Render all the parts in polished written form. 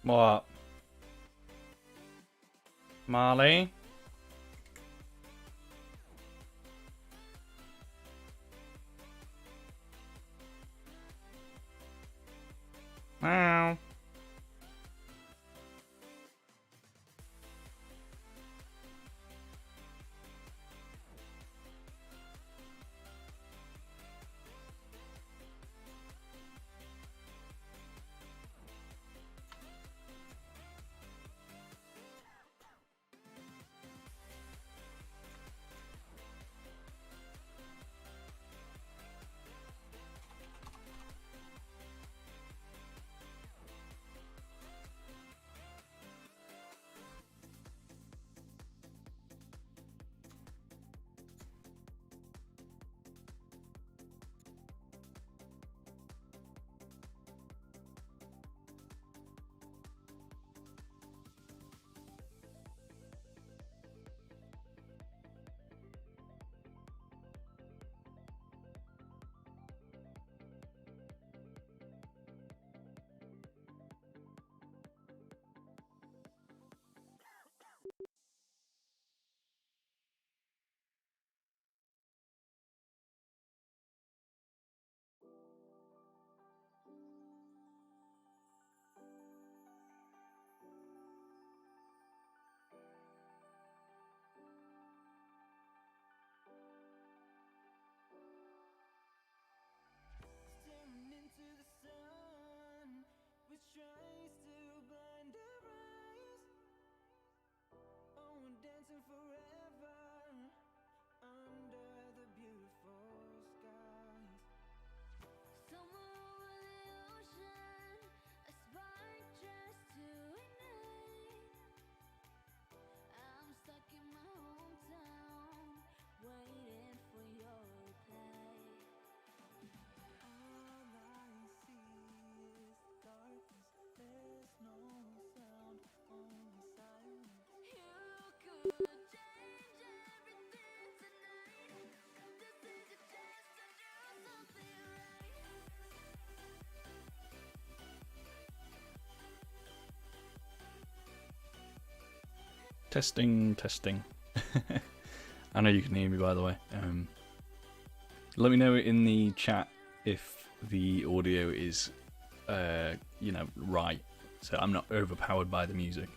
What? Marley? Meow. Staring into the sun, which tries to blind our eyes. Oh, we're dancing forever under the beautiful skies. Somewhere over the ocean, a spark just to ignite. I'm stuck in my hometown, waiting for your reply. All I see is darkness, there's no sound, only silence. You could change everything tonight. This is your chance to do something right. Testing, testing. I know you can hear me, by the way. Let me know in the chat if the audio is, right, so I'm not overpowered by the music.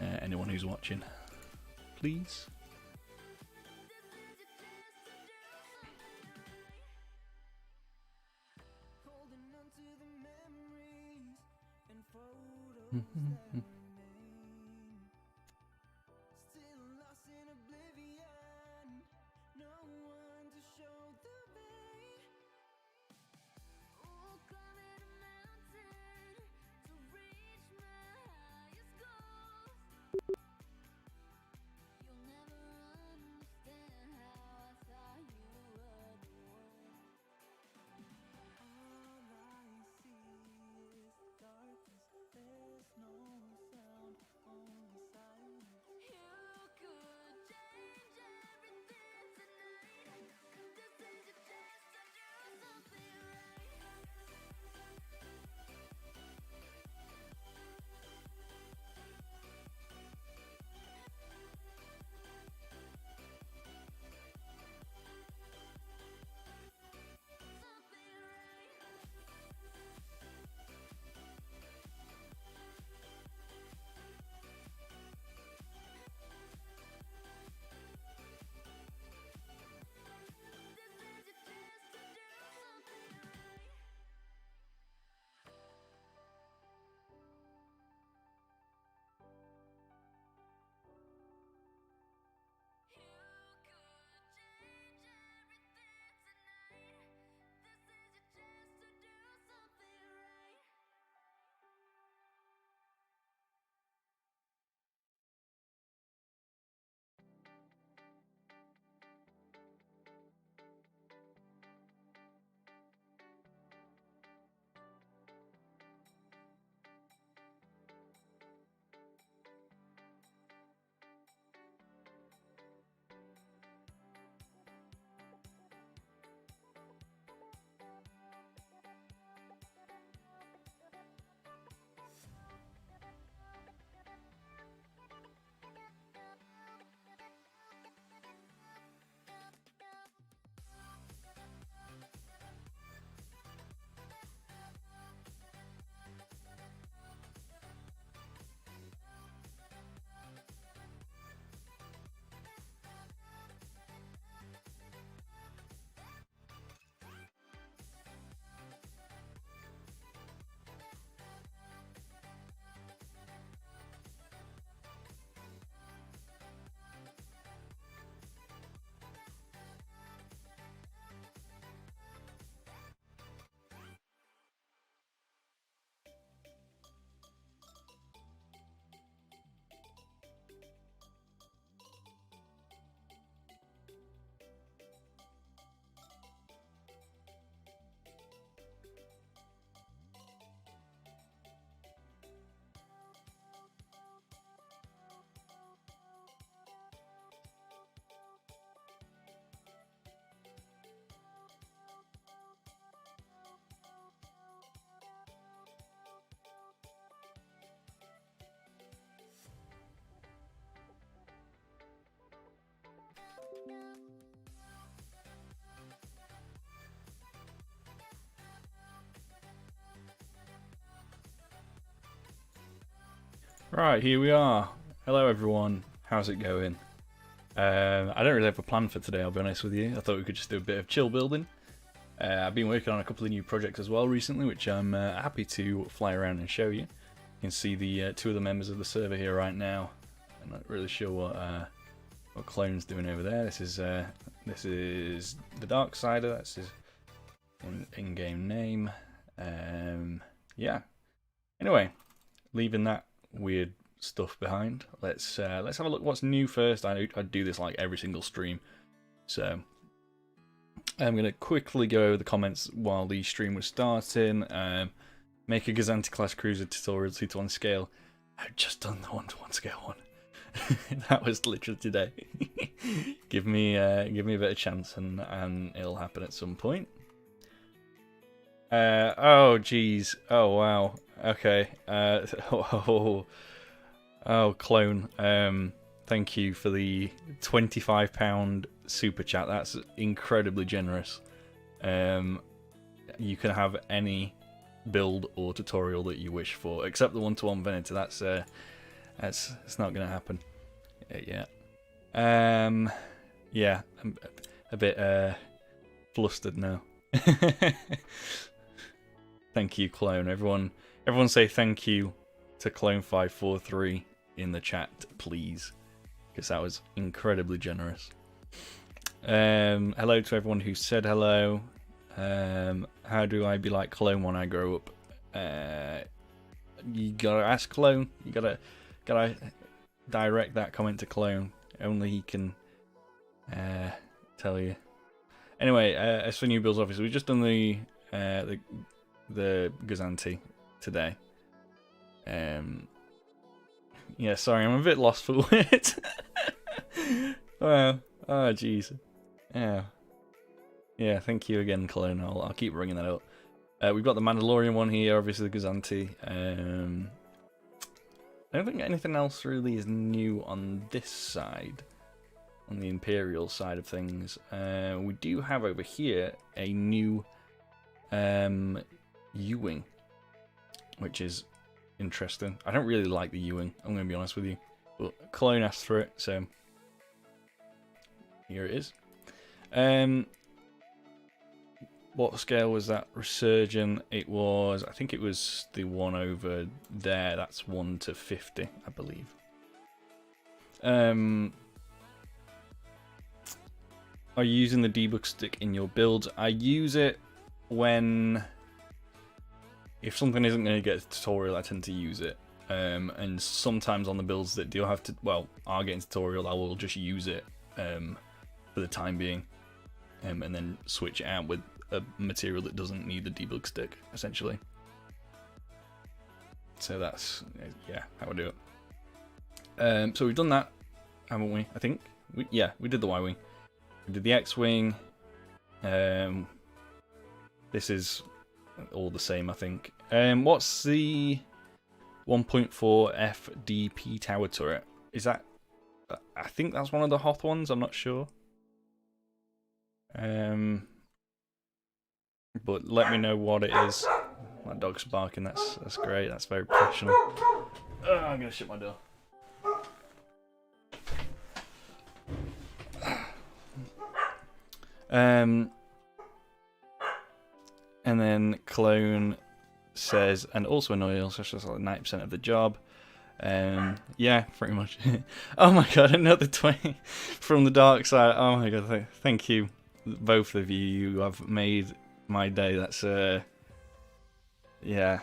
Anyone who's watching, please. Holding on to the memories and photos that remain. Still lost in oblivion, no one to show the way. Oh, climbing a mountain to reach my highest goals. You'll never understand how I thought you were the one. All I see is darkness, there's no sound, Right, here we are. Hello everyone, how's it going? I don't really have a plan for today, I'll be honest with you. I thought we could just do a bit of chill building. I've been working on a couple of new projects as well recently, which I'm happy to fly around and show you. You can see the two of the members of the server here right now. I'm not really sure what Clone's doing over there. This is the Darksider, that's his in-game name. Yeah. Anyway, leaving that weird stuff behind, let's have a look what's new first. I do this like every single stream, so I'm gonna quickly go over the comments while the stream was starting. Make a Gazanti class cruiser tutorial 2:1 scale. I've just done the 1:1 scale one. That was literally today. give me a bit of chance and it'll happen at some point. Oh geez, oh wow, okay. Oh, Clone, thank you for the £25 super chat. That's incredibly generous. You can have any build or tutorial that you wish for, except the 1:1 Venator. That's it's not gonna happen yet. Yeah, I'm a bit flustered now. Thank you, Clone. Everyone say thank you to Clone543 in the chat, please, because that was incredibly generous. Hello to everyone who said hello. How do I be like Clone when I grow up? You gotta ask Clone. You gotta direct that comment to Clone. Only he can tell you. Anyway, as for new builds, obviously we've just done the Gazanti today. Yeah, sorry, I'm a bit lost for words. Wow. Oh, jeez. Yeah, thank you again, Clone. I'll keep bringing that up. We've got the Mandalorian one here, obviously the Gazanti. I don't think anything else really is new on this side, on the Imperial side of things. We do have over here a new U-Wing, which is interesting. I don't really like the U-Wing, I'm going to be honest with you, but Clone asked for it, so here it is. What scale was that? Resurgent? It was, I think it was the one over there. That's 1:50, I believe. Are you using the debug stick in your builds? I use it when, if something isn't going to get a tutorial, I tend to use it. And sometimes on the builds that do have to, well, are getting tutorial, I will just use it for the time being, and then switch it out with a material that doesn't need the debug stick, essentially. So that's, yeah, how I do it. So we've done that, haven't we? I think. We did the Y-Wing. We did the X-Wing. This is all the same, I think. What's the 1.4 FDP tower turret? Is that, I think that's one of the Hoth ones, I'm not sure. But let me know what it is. My dog's barking, that's great, that's very professional. Oh, I'm gonna shut my door. And then Clone says, and also an oil, so it's just like 90% of the job. Yeah, pretty much. Oh my god, another 20 from the dark side. Oh my god, thank you, both of you. You have made my day. That's yeah,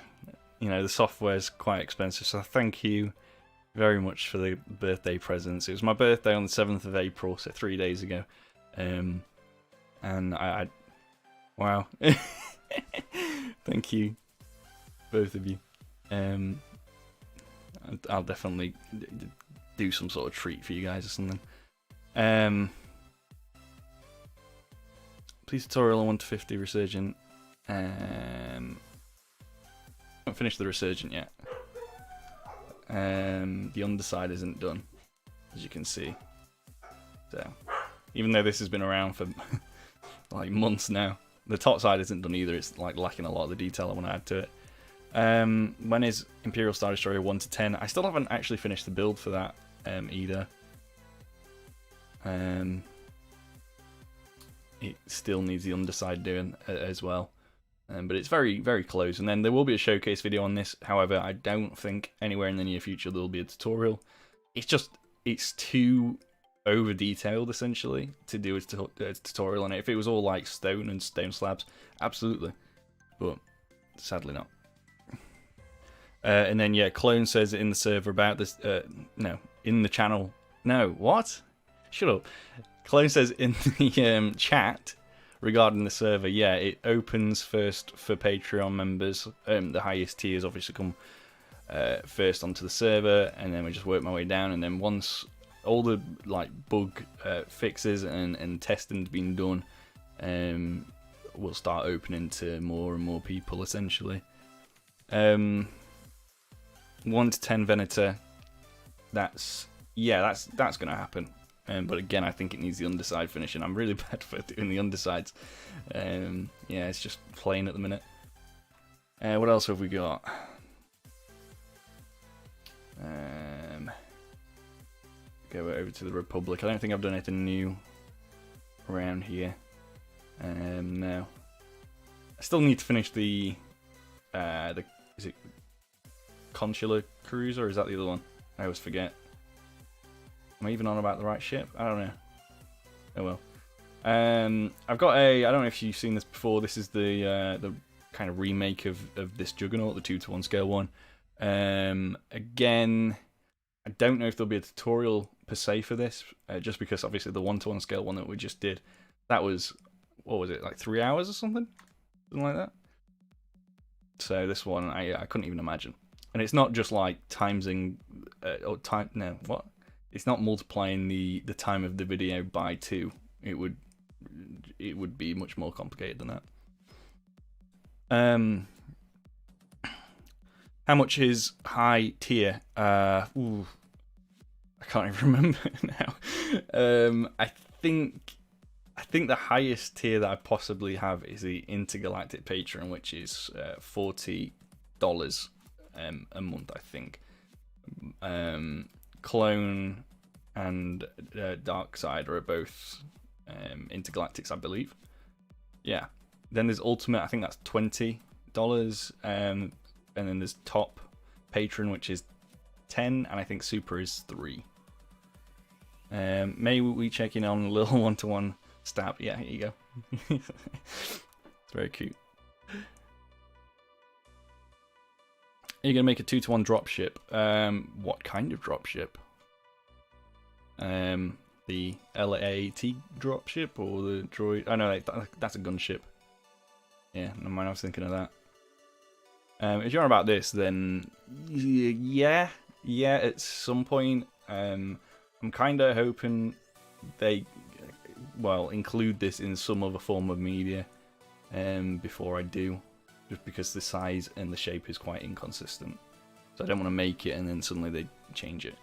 you know, the software's quite expensive, so thank you very much for the birthday presents. It was my birthday on the 7th of April, so 3 days ago. And I wow. Thank you, both of you. I'll definitely do some sort of treat for you guys or something. Please tutorial on 1:50 Resurgent. I haven't finished the Resurgent yet. The underside isn't done, as you can see. So, even though this has been around for like months now, the top side isn't done either. It's like lacking a lot of the detail I want to add to it. When is Imperial Star Destroyer 1 to 10? I still haven't actually finished the build for that either. It still needs the underside doing as well. But it's very, very close. And then there will be a showcase video on this. However, I don't think anywhere in the near future there will be a tutorial. It's too over detailed essentially to do a tutorial on it. If it was all like stone and stone slabs, absolutely. But sadly not. And then yeah, Clone says in the server about this. No, in the channel. No, what? Shut up. Clone says in the chat regarding the server. Yeah, it opens first for Patreon members. The highest tiers obviously come first onto the server, and then we just work my way down. And then once all the like bug fixes and testing's been done, we'll start opening to more and more people essentially. 1 to 10 Venator. That's gonna happen. But again, I think it needs the underside finishing. I'm really bad for doing the undersides. Yeah, it's just plain at the minute. What else have we got? Go over to the Republic. I don't think I've done anything new around here. No. I still need to finish the is it Consular Cruiser, or is that the other one? I always forget. Am I even on about the right ship? I don't know. Oh well. I've got I don't know if you've seen this before. This is the kind of remake of this Juggernaut, the 2-to-1 scale one. Again, I don't know if there'll be a tutorial per se for this, just because obviously the 1-to-1 scale one that we just did, that was, what was it, like 3 hours or something like that. So this one, I couldn't even imagine. And it's not just like timesing, or time. No, what? It's not multiplying the time of the video by 2. It would be much more complicated than that. How much is high tier? I can't even remember now. I think the highest tier that I possibly have is the Intergalactic Patron, which is $40 a month, I think. Clone and Darkside are both Intergalactics, I believe. Yeah. Then there's Ultimate, I think that's $20. And then there's Top Patron, which is 10, and I think Super is 3. May we check in on a little 1-to-1 stab? Yeah, here you go. It's very cute. Are you going to make a 2-to-1 dropship? What kind of dropship? The LAT dropship or the droid? Oh no, that's a gunship. Yeah, never mind, I was thinking of that. If you're on about this, then yeah, at some point, I'm kind of hoping they, include this in some other form of media, before I do, just because the size and the shape is quite inconsistent. So I don't want to make it and then suddenly they change it.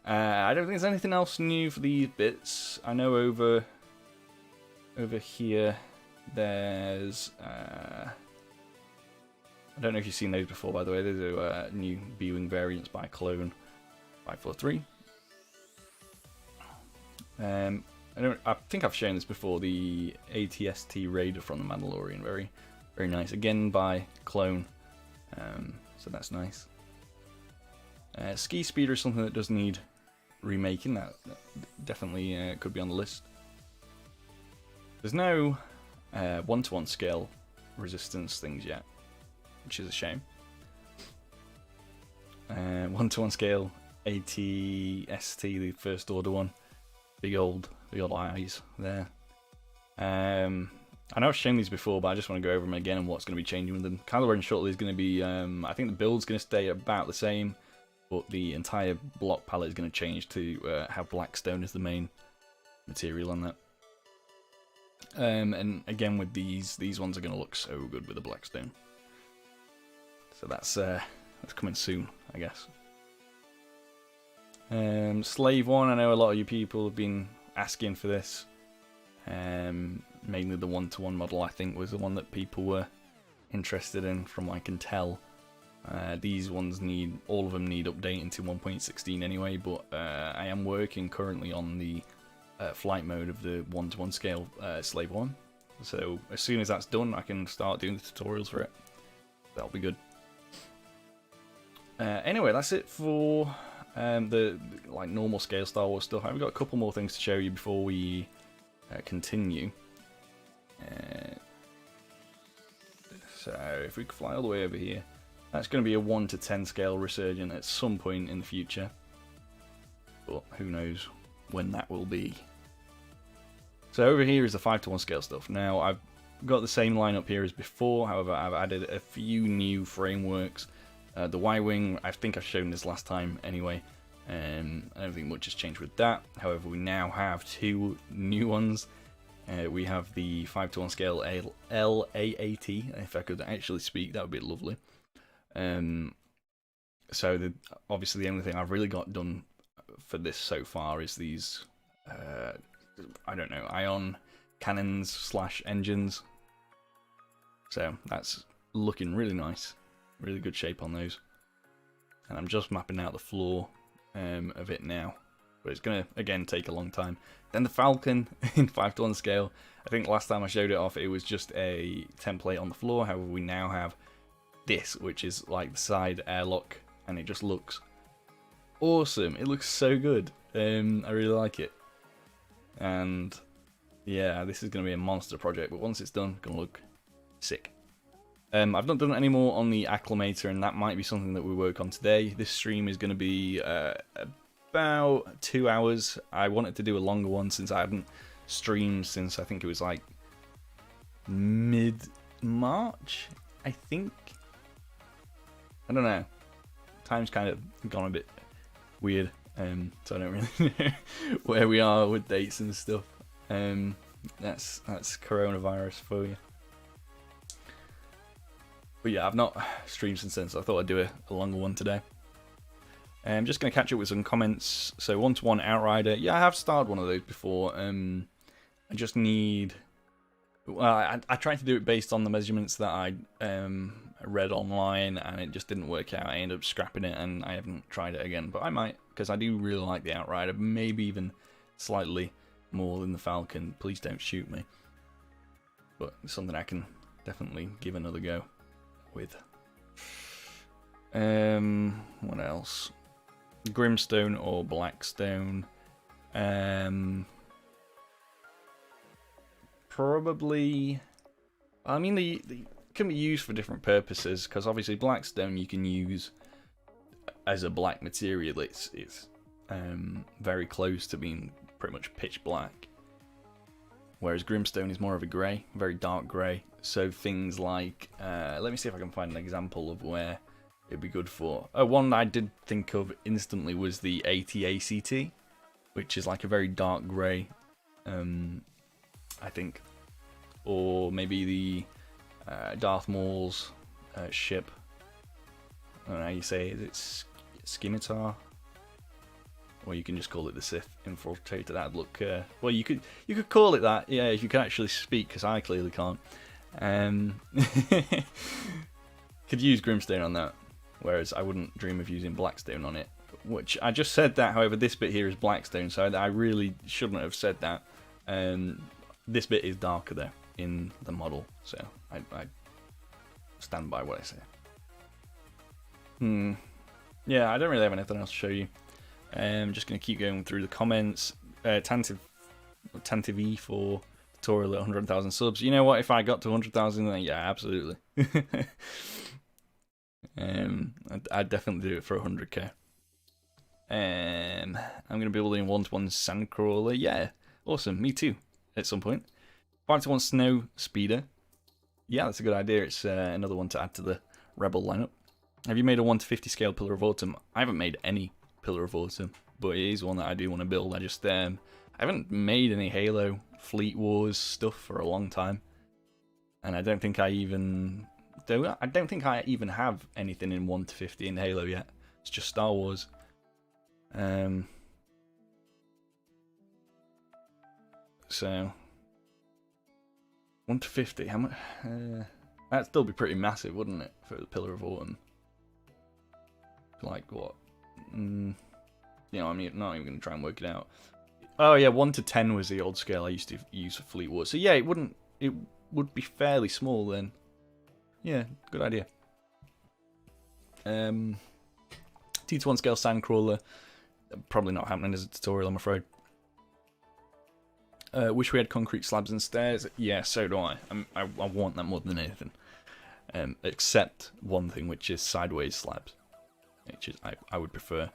I don't think there's anything else new for these bits. I know over here there's I don't know if you've seen those before, by the way. There's a new B-Wing variants by Clone 543. I think I've shown this before. The ATST Raider from the Mandalorian, very, very nice. Again by Clone, so that's nice. Ski Speeder is something that does need remaking. That definitely could be on the list. There's no 1-to-1 scale resistance things yet, which is a shame. 1-to-1 scale ATST, the First Order one. Big old eyes there. I know I've shown these before, but I just want to go over them again and what's going to be changing with them. Kylo Ren shortly is going to be, I think the build's going to stay about the same, but the entire block palette is going to change to have black stone as the main material on that. And again with these ones are going to look so good with the black stone. So that's coming soon, I guess. Slave 1, I know a lot of you people have been asking for this. Mainly the 1-to-1 model, I think, was the one that people were interested in, from what I can tell. These ones all of them need updating to 1.16 anyway, but I am working currently on the flight mode of the 1-to-1 scale Slave 1. So as soon as that's done, I can start doing the tutorials for it. That'll be good. Anyway, that's it for the like normal scale Star Wars stuff. I've got a couple more things to show you before we continue. So if we could fly all the way over here, that's going to be a 1-to-10 scale Resurgent at some point in the future, but who knows when that will be. So over here is the 5-to-1 scale stuff. Now I've got the same lineup here as before, however I've added a few new frameworks. The Y-Wing, I think I've shown this last time anyway, I don't think much has changed with that. However, we now have 2 new ones. We have the 5-to-1 scale LAAT, if I could actually speak, that would be lovely. So obviously the only thing I've really got done for this so far is these, I don't know, ion cannons / engines. So that's looking really nice, really good shape on those. And I'm just mapping out the floor of it now, but it's gonna again take a long time. Then the Falcon in 5-to-1 scale. I think last time I showed it off, it was just a template on the floor. However, we now have this, which is like the side airlock, and it just looks awesome. It looks so good. I really like it. And yeah, this is going to be a monster project, but once it's done, it's going to look sick. I've not done any more on the Acclimator, and that might be something that we work on today. This stream is going to be about 2 hours. I wanted to do a longer one since I hadn't streamed since I think it was like mid-March, I think. I don't know. Time's kind of gone a bit weird, so I don't really know where we are with dates and stuff. That's coronavirus for you. But yeah, I've not streamed since then, so I thought I'd do a longer one today. I'm just going to catch up with some comments. So 1-to-1 Outrider. Yeah, I have started one of those before. I just need... Well, I tried to do it based on the measurements that I read online, and it just didn't work out. I ended up scrapping it, and I haven't tried it again. But I might, because I do really like the Outrider. Maybe even slightly more than the Falcon. Please don't shoot me. But it's something I can definitely give another go with. What else? Grimstone or Blackstone. Probably. I mean, they can be used for different purposes, because obviously Blackstone you can use as a black material. It's very close to being pretty much pitch black, whereas Grimstone is more of a grey, very dark grey. So things like, let me see if I can find an example of where it'd be good for. One I did think of instantly was the AT-ACT, which is like a very dark grey, I think. Or maybe the Darth Maul's ship. I don't know how you say it. It's Scimitar, or you can just call it the Sith Infiltrator. That'd look well. You could call it that. Yeah, if you can actually speak, because I clearly can't. Could use Grimstone on that, whereas I wouldn't dream of using Blackstone on it. Which I just said that. However, this bit here is Blackstone, so I really shouldn't have said that. This bit is darker though in the model, so I stand by what I say. Yeah, I don't really have anything else to show you. I'm just going to keep going through the comments. Tantive E for tutorial at 100,000 subs. You know what? If I got to 100,000, then yeah, absolutely. I'd definitely do it for 100k. I'm going to be building 1-to-1 Sandcrawler. Yeah, awesome. Me too. At some point. 5-to-1 Snow Speeder. Yeah, that's a good idea. It's another one to add to the Rebel lineup. Have you made a 1-to-50 scale Pillar of Autumn? I haven't made any Pillar of Autumn, but it is one that I do want to build. I just I haven't made any Halo Fleet Wars stuff for a long time, and I don't think I even have anything in 1-to-50 in Halo yet. It's just Star Wars. So 1-to-50. How much? That'd still be pretty massive, wouldn't it, for the Pillar of Autumn? Like what? You know, I'm not even going to try and work it out. Oh yeah, 1 to 10 was the old scale I used to use for Fleetwood. So yeah, it would be fairly small then. Yeah, good idea. T to 1 scale Sandcrawler. Probably not happening as a tutorial, I'm afraid. Wish we had concrete slabs and stairs. Yeah, so do I. I want that more than anything. Except one thing, which is sideways slabs, which is I would prefer.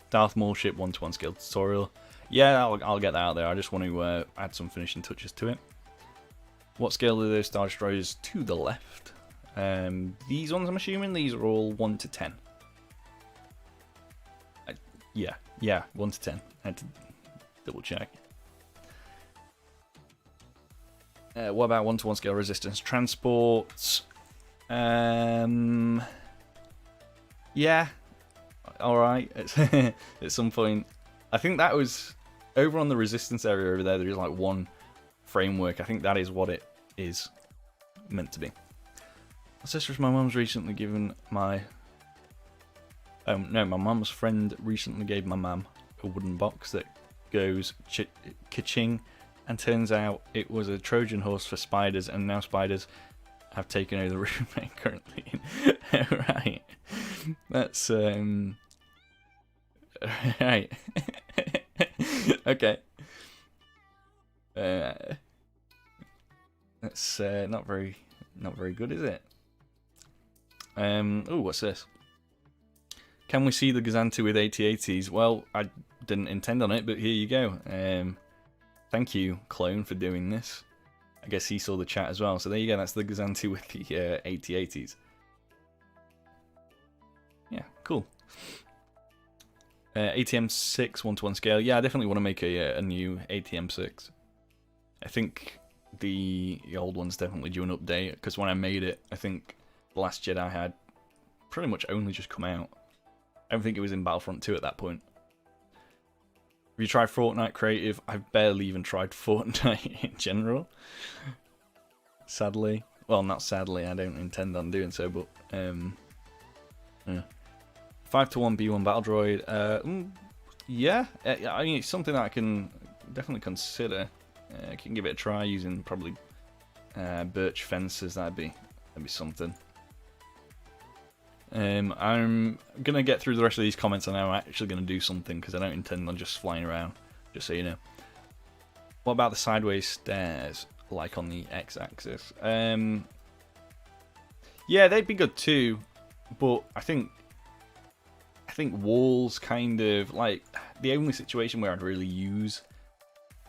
Darth Maul ship 1 to 1 scale tutorial. Yeah, I'll get that out there. I just want to add some finishing touches to it. What scale are those Star Destroyers to the left? These ones, I'm assuming, these are all 1 to 10. Yeah, 1 to 10. I had to double check. What about 1 to 1 scale resistance transports? Yeah, alright. At some point, I think that was over on the resistance area over there. There is like one framework. I think that is what it is meant to be. My sister's my mum's recently given my. No, my mum's friend recently gave my mum a wooden box that goes ka-ching, and turns out it was a Trojan horse for spiders, and now spiders have taken over the room I'm currently in. Right. That's right. Okay. That's not very good, is it? Oh, what's this? Can we see the Gazanti with 8080s? Well, I didn't intend on it, but here you go. Thank you, Clone, for doing this. I guess he saw the chat as well. So there you go, that's the Gazanti with the 8080s. Yeah, cool. ATM 6 1 to 1 scale. Yeah, I definitely want to make a new ATM 6. I think the old one's definitely due an update, because when I made it, I think The Last Jedi had pretty much only just come out. I don't think it was in Battlefront 2 at that point. Have you tried Fortnite Creative? I've barely even tried Fortnite in general. Sadly. Well, not sadly, I don't intend on doing so, but yeah. 5 to 1 B1 Battle Droid. Yeah, I mean, it's something that I can definitely consider. I can give it a try using probably birch fences. That'd be something. I'm gonna get through the rest of these comments, and I'm actually gonna do something because I don't intend on just flying around. Just so you know. What about the sideways stairs, like on the x-axis? Yeah, they'd be good too, but I think walls kind of like the only situation where I'd really use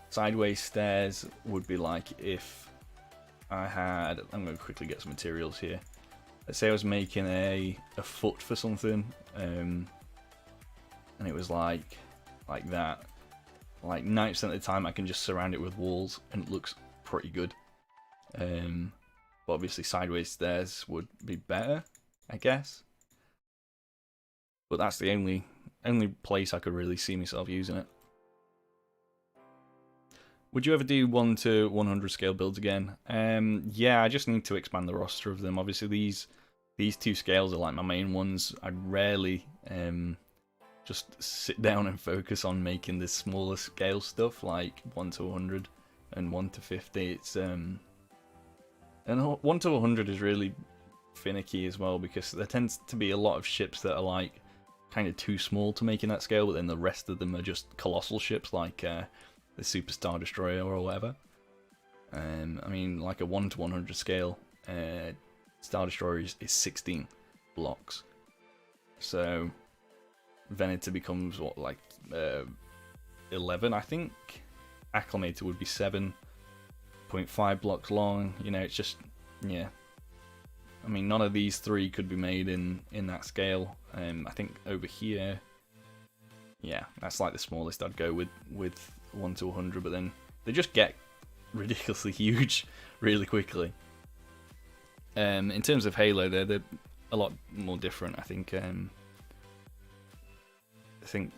sideways stairs would be like if I had. I'm gonna quickly get some materials here. Let's say I was making a foot for something, and it was like that. Like 90% of the time, I can just surround it with walls, and it looks pretty good. But obviously, sideways stairs would be better, I guess. But that's the only place I could really see myself using it. Would you ever do 1 to 100 scale builds again? Yeah, I just need to expand the roster of them. Obviously, these two scales are like my main ones. I rarely just sit down and focus on making the smaller scale stuff, like 1 to 100 and 1 to 50. It's and 1 to 100 is really finicky as well, because there tends to be a lot of ships that are like kind of too small to make in that scale, but then the rest of them are just colossal ships, like the Super Star Destroyer or whatever. I mean, like a 1 to 100 scale Star Destroyer is 16 blocks. So Venator becomes what, like 11, I think. Acclimator would be 7.5 blocks long. You know, it's just, yeah. I mean, none of these three could be made in that scale. I think over here, yeah, that's like the smallest I'd go with 1 to 100, but then they just get ridiculously huge really quickly. In terms of Halo, they're a lot more different. I think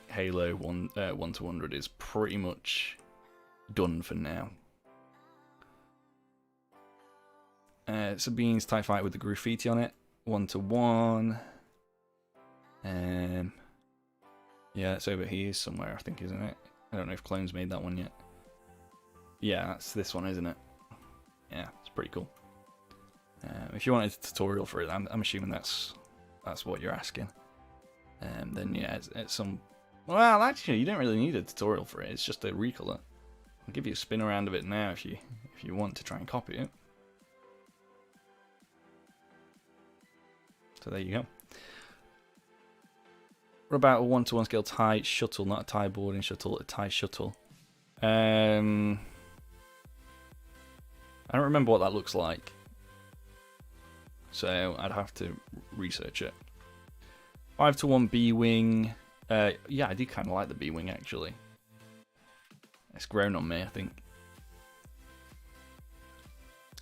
Halo 1 to 100 is pretty much done for now. Sabine's TIE Fighter with the graffiti on it. 1-to-1. Yeah, it's over here somewhere, I think, isn't it? I don't know if Clone's made that one yet. Yeah, that's this one, isn't it? Yeah, it's pretty cool. If you wanted a tutorial for it, I'm assuming that's what you're asking. Then yeah, it's some. Well, actually, you don't really need a tutorial for it. It's just a recolor. I'll give you a spin around of it now if you want to try and copy it. So there you go. What about a 1-to-1 scale tie shuttle, not a tie boarding shuttle, a tie shuttle? I don't remember what that looks like, so I'd have to research it. 5-to-1 B-wing. Yeah, I do kind of like the B-wing actually. It's grown on me, I think.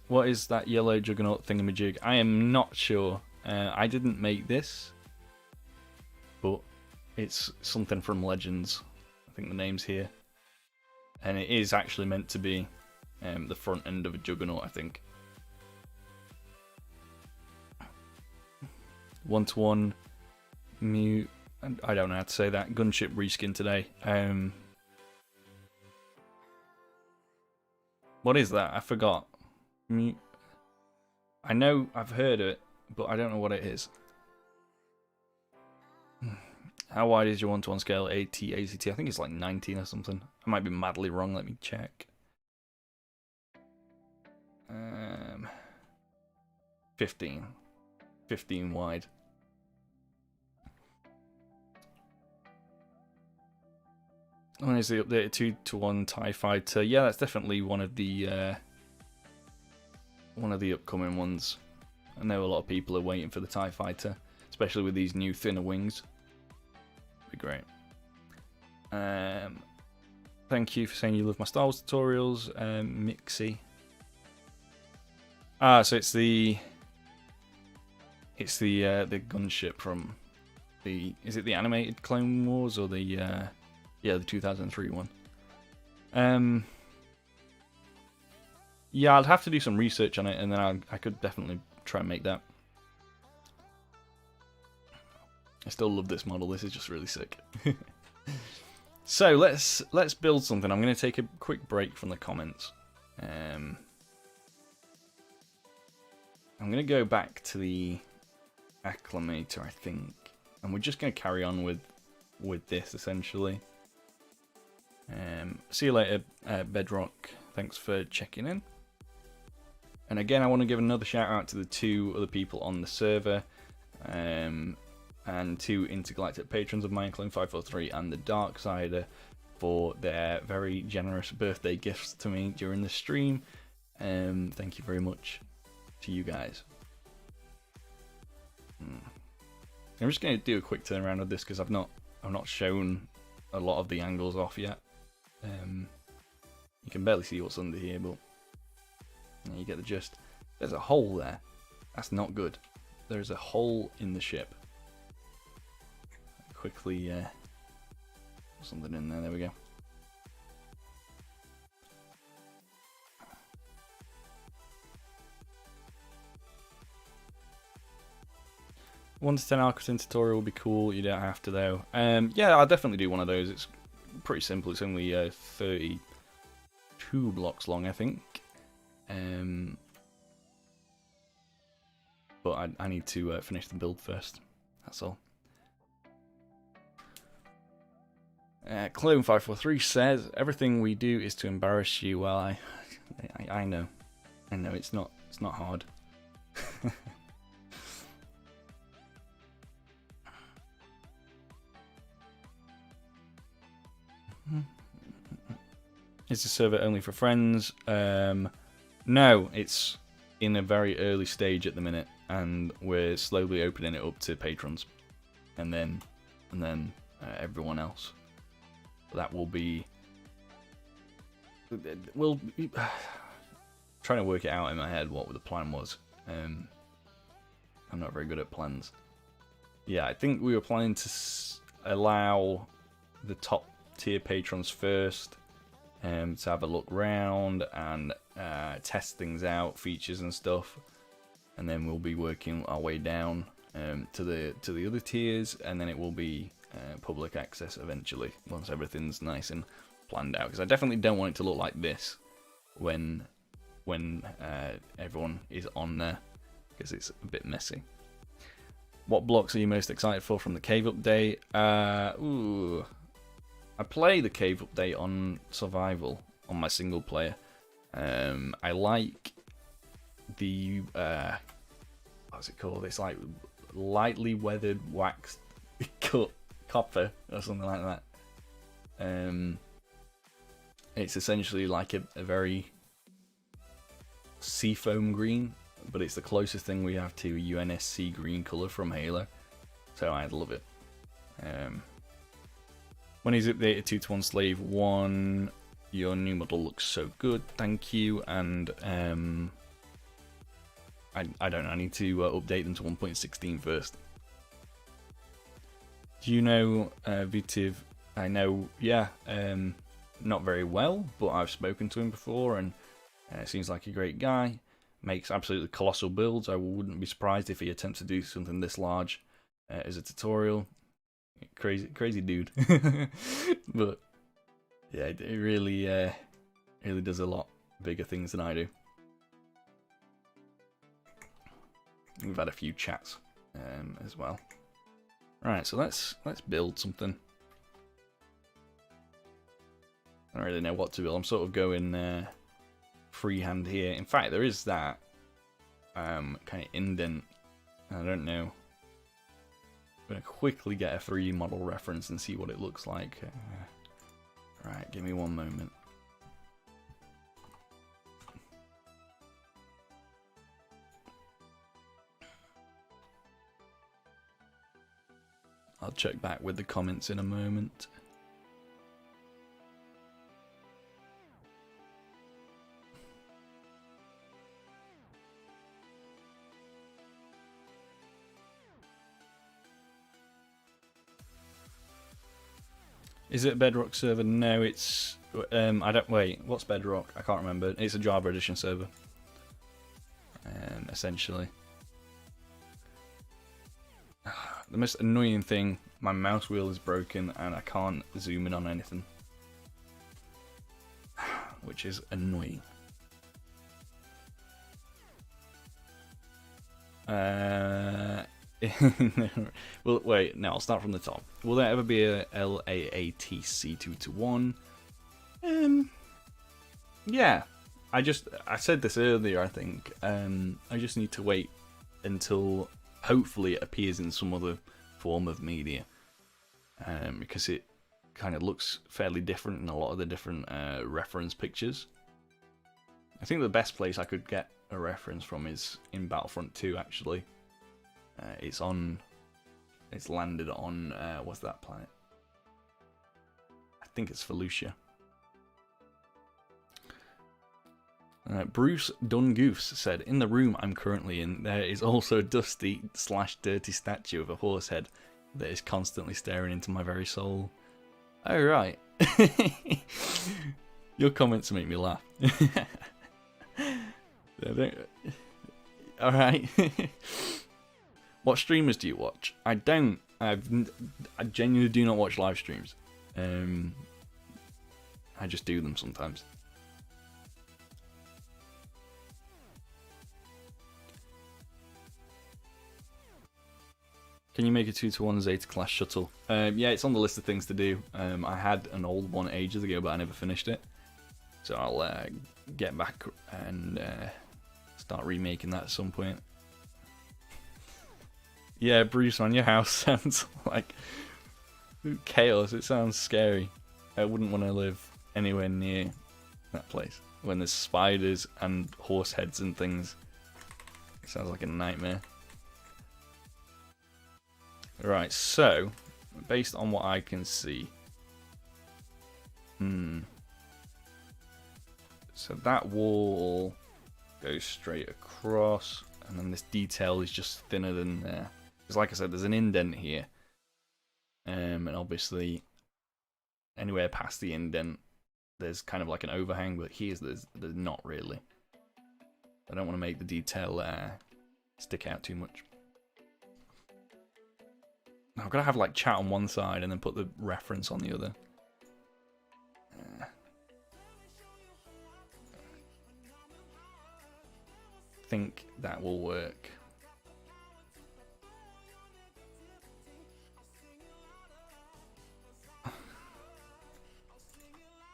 What is that yellow juggernaut thingamajig? I am not sure. I didn't make this, but it's something from Legends. I think the name's here. And it is actually meant to be the front end of a juggernaut, I think. 1-to-1 mute. I don't know how to say that. Gunship reskin today. What is that? I forgot. Mute. I know I've heard it, but I don't know what it is. How wide is your 1-to-1 scale AT ACT? I think it's like 19 or something. I might be madly wrong. Let me check. 15. 15 wide. When is the updated 2-to-1 TIE Fighter? Yeah, that's definitely one of the upcoming ones. I know a lot of people are waiting for the TIE Fighter, especially with these new thinner wings. Be great. Thank you for saying you love my Star Wars tutorials, Mixie. So it's the gunship from the, is it the animated Clone Wars or the yeah, the 2003 one. Yeah, I'd have to do some research on it, and then I could definitely try and make that. I still love this model. This is just really sick. So let's build something. I'm going to take a quick break from the comments. I'm going to go back to the acclimator, I think, and we're just going to carry on with this essentially. See you later, Bedrock. Thanks for checking in. And again, I want to give another shout out to the 2 other people on the server, and 2 intergalactic patrons of mine, Clone543 and the Darksider, for their very generous birthday gifts to me during the stream. Thank you very much to you guys. I'm just going to do a quick turnaround of this because I've not shown a lot of the angles off yet. You can barely see what's under here, but you get the gist. There's a hole there. That's not good. There's a hole in the ship. Quickly put something in there. There we go. One to 10 Alcatin tutorial would be cool. You don't have to though. Yeah, I'll definitely do one of those. It's pretty simple. It's only 32 blocks long, I think. But I need to finish the build first. That's all. Clone543 says everything we do is to embarrass you. Well, I know, it's not hard. Is the server only for friends? No, it's in a very early stage at the minute, and we're slowly opening it up to patrons, and then everyone else. That will be. We'll be trying to work it out in my head what the plan was. I'm not very good at plans. Yeah, I think we were planning to allow the top tier patrons first, to have a look round and test things out, features and stuff, and then we'll be working our way down to the other tiers, and then it will be public access eventually once everything's nice and planned out. Because I definitely don't want it to look like this when everyone is on there, because it's a bit messy. What blocks are you most excited for from the cave update? I play the cave update on survival on my single player. I like the what's it called? It's like lightly weathered waxed cut copper or something like that. It's essentially like a very seafoam green, but it's the closest thing we have to UNSC green colour from Halo, so I love it. When he's updated 2-to-1 Slave 1, your new model looks so good, thank you, and I don't know, I need to update them to 1.16 first. Do you know Vitiv? I know, yeah, not very well, but I've spoken to him before, and seems like a great guy. Makes absolutely colossal builds. I wouldn't be surprised if he attempts to do something this large as a tutorial. Crazy dude. But yeah, it really does a lot bigger things than I do. We've had a few chats as well. Right, so let's build something. I don't really know what to build. I'm sort of going freehand here. In fact, there is that kind of indent. I don't know. I'm gonna quickly get a 3D model reference and see what it looks like. Right, give me one moment. I'll check back with the comments in a moment. Is it a Bedrock server? No, it's I don't wait. What's Bedrock? I can't remember. It's a Java Edition server. Essentially. The most annoying thing, my mouse wheel is broken and I can't zoom in on anything, which is annoying. Well, wait, no, I'll start from the top. Will there ever be a LAATC 2-to-1? Yeah. I said this earlier, I think. I just need to wait until hopefully it appears in some other form of media. Because it kind of looks fairly different in a lot of the different reference pictures. I think the best place I could get a reference from is in Battlefront 2, actually. It's landed on, what's that planet? I think it's Felucia. Bruce Dungoose said, in the room I'm currently in, there is also a dusty/dirty statue of a horse head that is constantly staring into my very soul. Oh, right. Your comments make me laugh. Alright. What streamers do you watch? I don't. I genuinely do not watch live streams. I just do them sometimes. Can you make a 2-to-1 Zeta class shuttle? Yeah, it's on the list of things to do. I had an old one ages ago, but I never finished it. So I'll get back and start remaking that at some point. Yeah, Bruce, man, your house sounds like chaos. It sounds scary. I wouldn't want to live anywhere near that place when there's spiders and horse heads and things. It sounds like a nightmare. Right, so based on what I can see, so that wall goes straight across, and then this detail is just thinner than there. Because like I said, there's an indent here, and obviously anywhere past the indent there's kind of like an overhang, but here's there's not really. I don't want to make the detail stick out too much. Now, I've got to have like chat on one side and then put the reference on the other. I think that will work.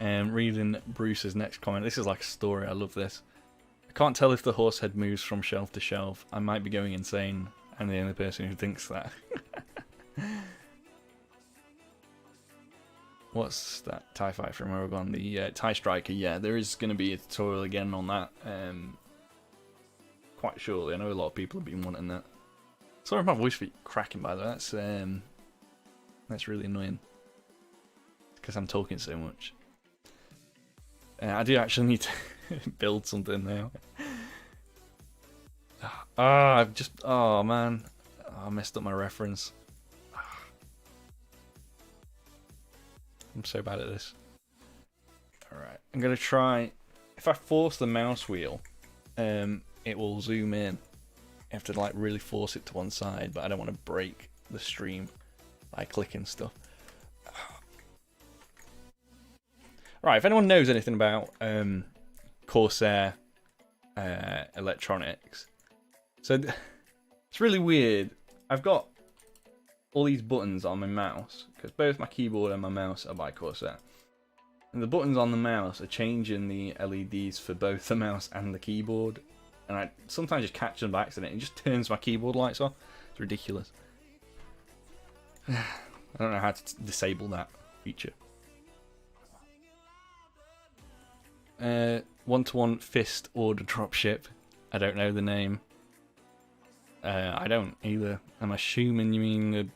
Reading Bruce's next comment. This is like a story. I love this. I can't tell if the horse head moves from shelf to shelf. I might be going insane. I'm the only person who thinks that. What's that TIE fighter from Oregon? The TIE Striker. Yeah, there is going to be a tutorial again on that. Quite shortly. I know a lot of people have been wanting that. Sorry, my voice feet cracking by the way. That's really annoying. Because I'm talking so much. I do actually need to build something now. I've just... Oh, man. I messed up my reference. I'm so bad at this. Alright. I'm going to try... If I force the mouse wheel, it will zoom in. You have to like really force it to one side, but I don't want to break the stream by clicking stuff. Right, if anyone knows anything about Corsair electronics, so it's really weird. I've got all these buttons on my mouse because both my keyboard and my mouse are by Corsair, and the buttons on the mouse are changing the LEDs for both the mouse and the keyboard, and I sometimes just catch them by accident. It just turns my keyboard lights off. It's ridiculous. I don't know how to disable that feature. One-to-one fist order dropship. I don't know the name. I don't either. I'm assuming you mean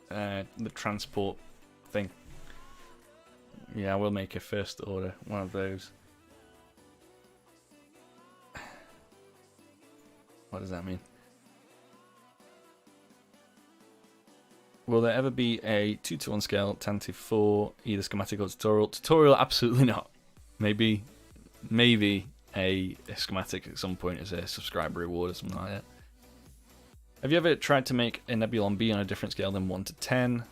the transport thing. Yeah, I will make a first order, one of those. What does that mean? Will there ever be a 2-to-1 scale, 10-to-4, either schematic or tutorial? Tutorial, absolutely not. Maybe a schematic at some point as a subscriber reward or something like that. Have you ever tried to make a Nebulon B on a different scale than 1 to 10?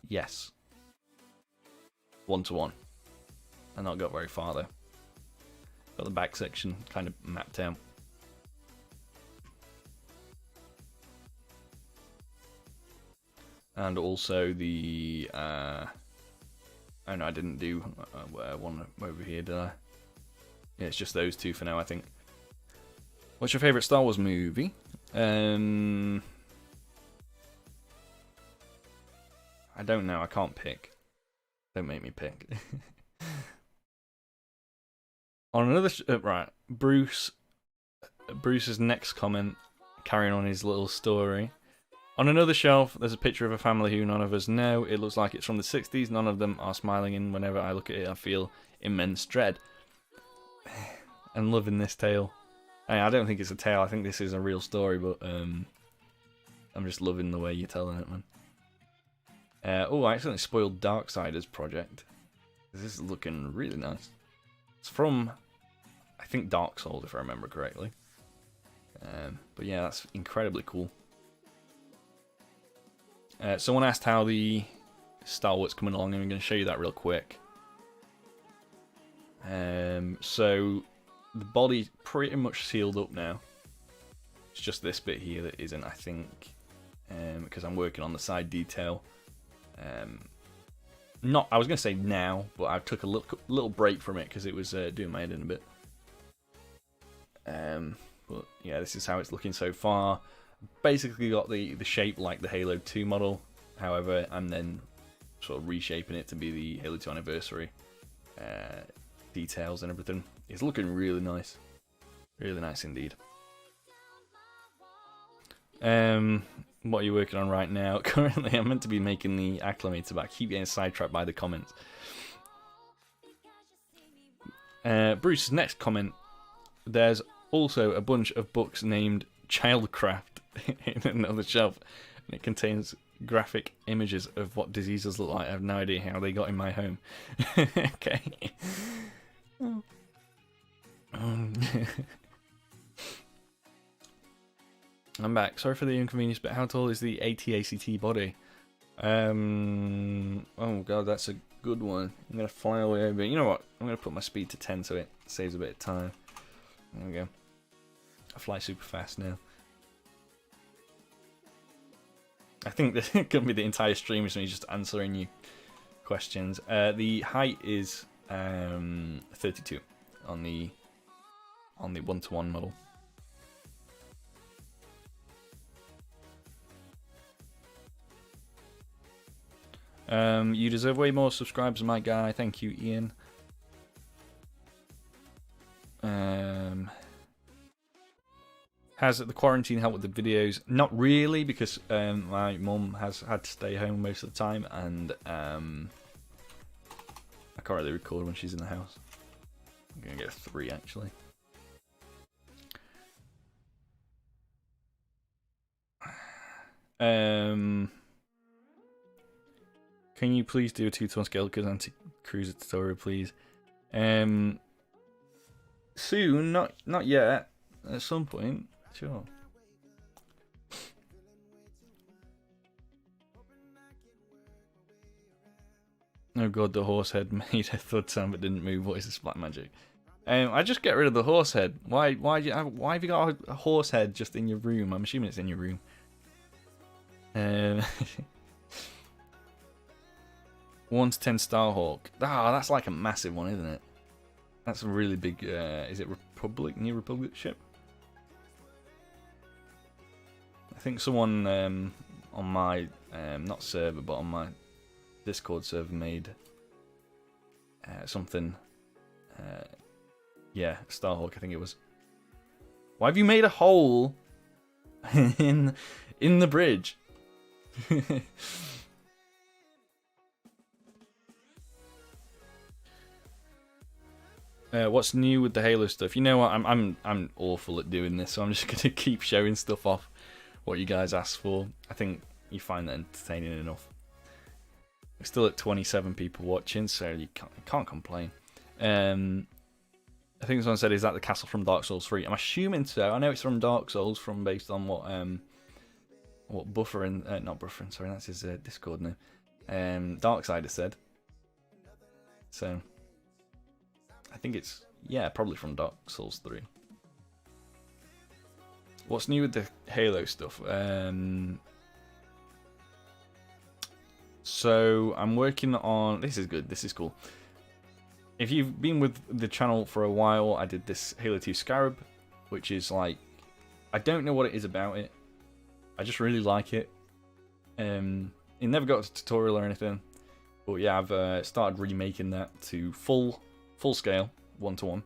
Yes. 1 to 1. And not got very far though. Got the back section kind of mapped out. And also the oh no, I didn't do one over here, did I? Yeah, it's just those two for now, I think. What's your favourite Star Wars movie? I don't know, I can't pick. Don't make me pick. On another... right, Bruce's next comment, carrying on his little story. On another shelf, there's a picture of a family who none of us know. It looks like it's from the 60s. None of them are smiling, and whenever I look at it, I feel immense dread. I'm loving this tale. I don't think it's a tale. I think this is a real story, but I'm just loving the way you're telling it, man. Oh, I accidentally spoiled Darksider's project. This is looking really nice. It's from, I think, Dark Souls, if I remember correctly. But yeah, that's incredibly cool. Someone asked how the Star Wars coming along, and I'm going to show you that real quick. So the body's pretty much sealed up now. It's just this bit here that isn't, I think, because I'm working on the side detail. Not, I was going to say now, but I took a little break from it because it was doing my head in a bit. But yeah, this is how it's looking so far. Basically got the shape like the Halo 2 model. However, I'm then sort of reshaping it to be the Halo 2 anniversary details and everything. It's looking really nice. Really nice indeed. What are you working on right now? Currently, I'm meant to be making the Acclimator, but I keep getting sidetracked by the comments. Bruce's next comment. There's also a bunch of books named Childcraft in another shelf, and it contains graphic images of what diseases look like. I have no idea how they got in my home. Okay. I'm back. Sorry for the inconvenience, but how tall is the ATACT body? Oh god, that's a good one. I'm gonna fly away over. You know what? I'm gonna put my speed to 10 so it saves a bit of time. There we go. I fly super fast now. I think this is gonna be the entire stream is me just answering you questions. The height is 32 on the 1-to-1 model. You deserve way more subscribers, my guy. Thank you, Ian. Has the quarantine helped with the videos? Not really, because my mum has had to stay home most of the time, and I can't really record when she's in the house. I'm gonna get 3 actually. Can you please do a 2-to-1 scale because anti-cruiser tutorial, please? Soon, not yet. At some point, sure. Oh god, the horse head made a thud sound but didn't move. What is this black magic? I just get rid of the horse head. Why have you got a horse head just in your room? I'm assuming it's in your room. 1 to 10 Starhawk. Ah, that's like a massive one, isn't it? That's a really big. Is it Republic? New Republic ship? I think someone on my not server, but on my Discord server made something. Yeah, Starhawk. I think it was. Why have you made a hole in the bridge? What's new with the Halo stuff? You know what? I'm awful at doing this, so I'm just gonna keep showing stuff off what you guys asked for. I think you find that entertaining enough. We're still at 27 people watching, so you can't complain. I think someone said, "Is that the castle from Dark Souls 3?" I'm assuming so. I know it's from Dark Souls, based on what Buffering, not Buffering, sorry, that's his Discord name. Darksider said. So. I think it's, yeah, probably from Dark Souls 3. What's new with the Halo stuff? So I'm working on, this is good, this is cool. If you've been with the channel for a while, I did this Halo 2 Scarab, which is like, I don't know what it is about it. I just really like it. It never got a tutorial or anything. But yeah, I've started remaking that to full scale, 1-to-1,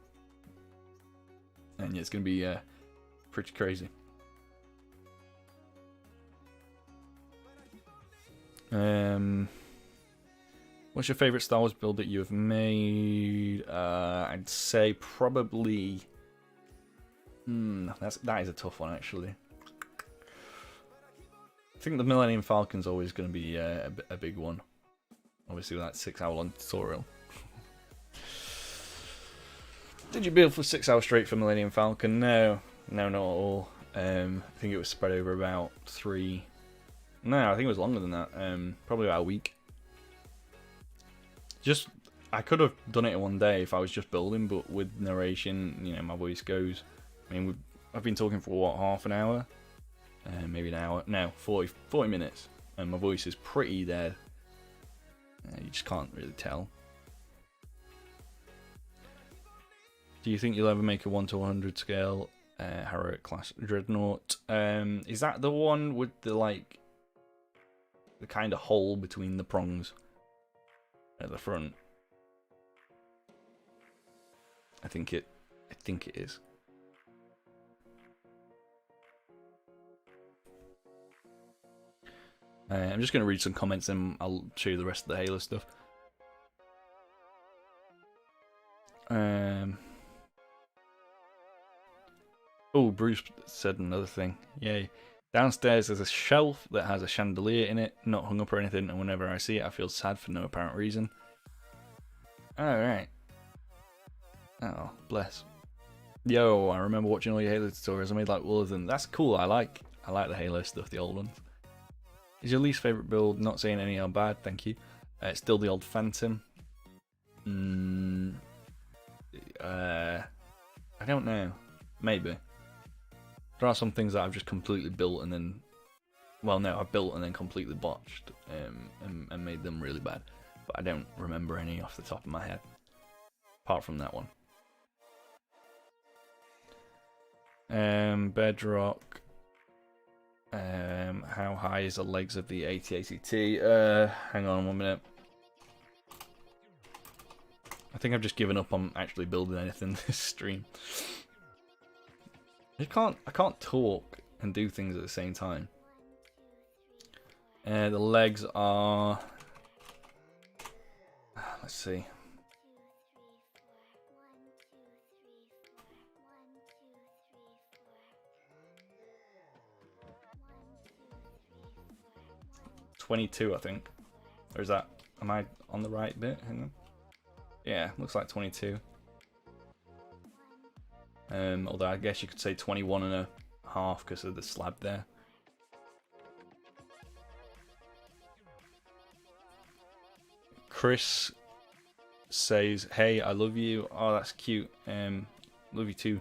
and yeah, it's gonna be pretty crazy. What's your favorite Star Wars build that you have made? I'd say probably. That is a tough one actually. I think the Millennium Falcon's always going to be a big one. Obviously, with that 6-hour-long tutorial. Did you build for 6 hours straight for Millennium Falcon? No, not at all. I think it was spread over about 3. No, I think it was longer than that. Probably about a week. I could have done it in one day if I was just building, but with narration, you know, my voice goes. I mean, I've been talking for what, half an hour? Maybe an hour. No, 40 minutes, and my voice is pretty dead. You just can't really tell. Do you think you'll ever make a 1-to-100 scale heroic class dreadnought? Is that the one with the the kind of hole between the prongs at the front? I think it is. I'm just going to read some comments and I'll show you the rest of the Halo stuff. Oh, Bruce said another thing. Yay. Downstairs there's a shelf that has a chandelier in it, not hung up or anything, and whenever I see it I feel sad for no apparent reason. Alright. Oh, bless. Yo, I remember watching all your Halo tutorials. I made like all of them. That's cool. I like the Halo stuff, the old ones. Is your least favorite build? Not saying any are bad, thank you. It's still the old Phantom. I don't know. Maybe. There are some things that I've just completely built and then, well, no, I've built and then completely botched and made them really bad. But I don't remember any off the top of my head, apart from that one. Bedrock. How high is the legs of the AT-ACT? Hang on 1 minute. I think I've just given up on actually building anything this stream. I can't talk and do things at the same time. The legs are, let's see. $22, I think. Or is that, am I on the right bit? Hang on. Yeah, looks like 22. Although I guess you could say 21 and a half because of the slab there. Chris says, "Hey, I love you." Oh, that's cute. Love you too.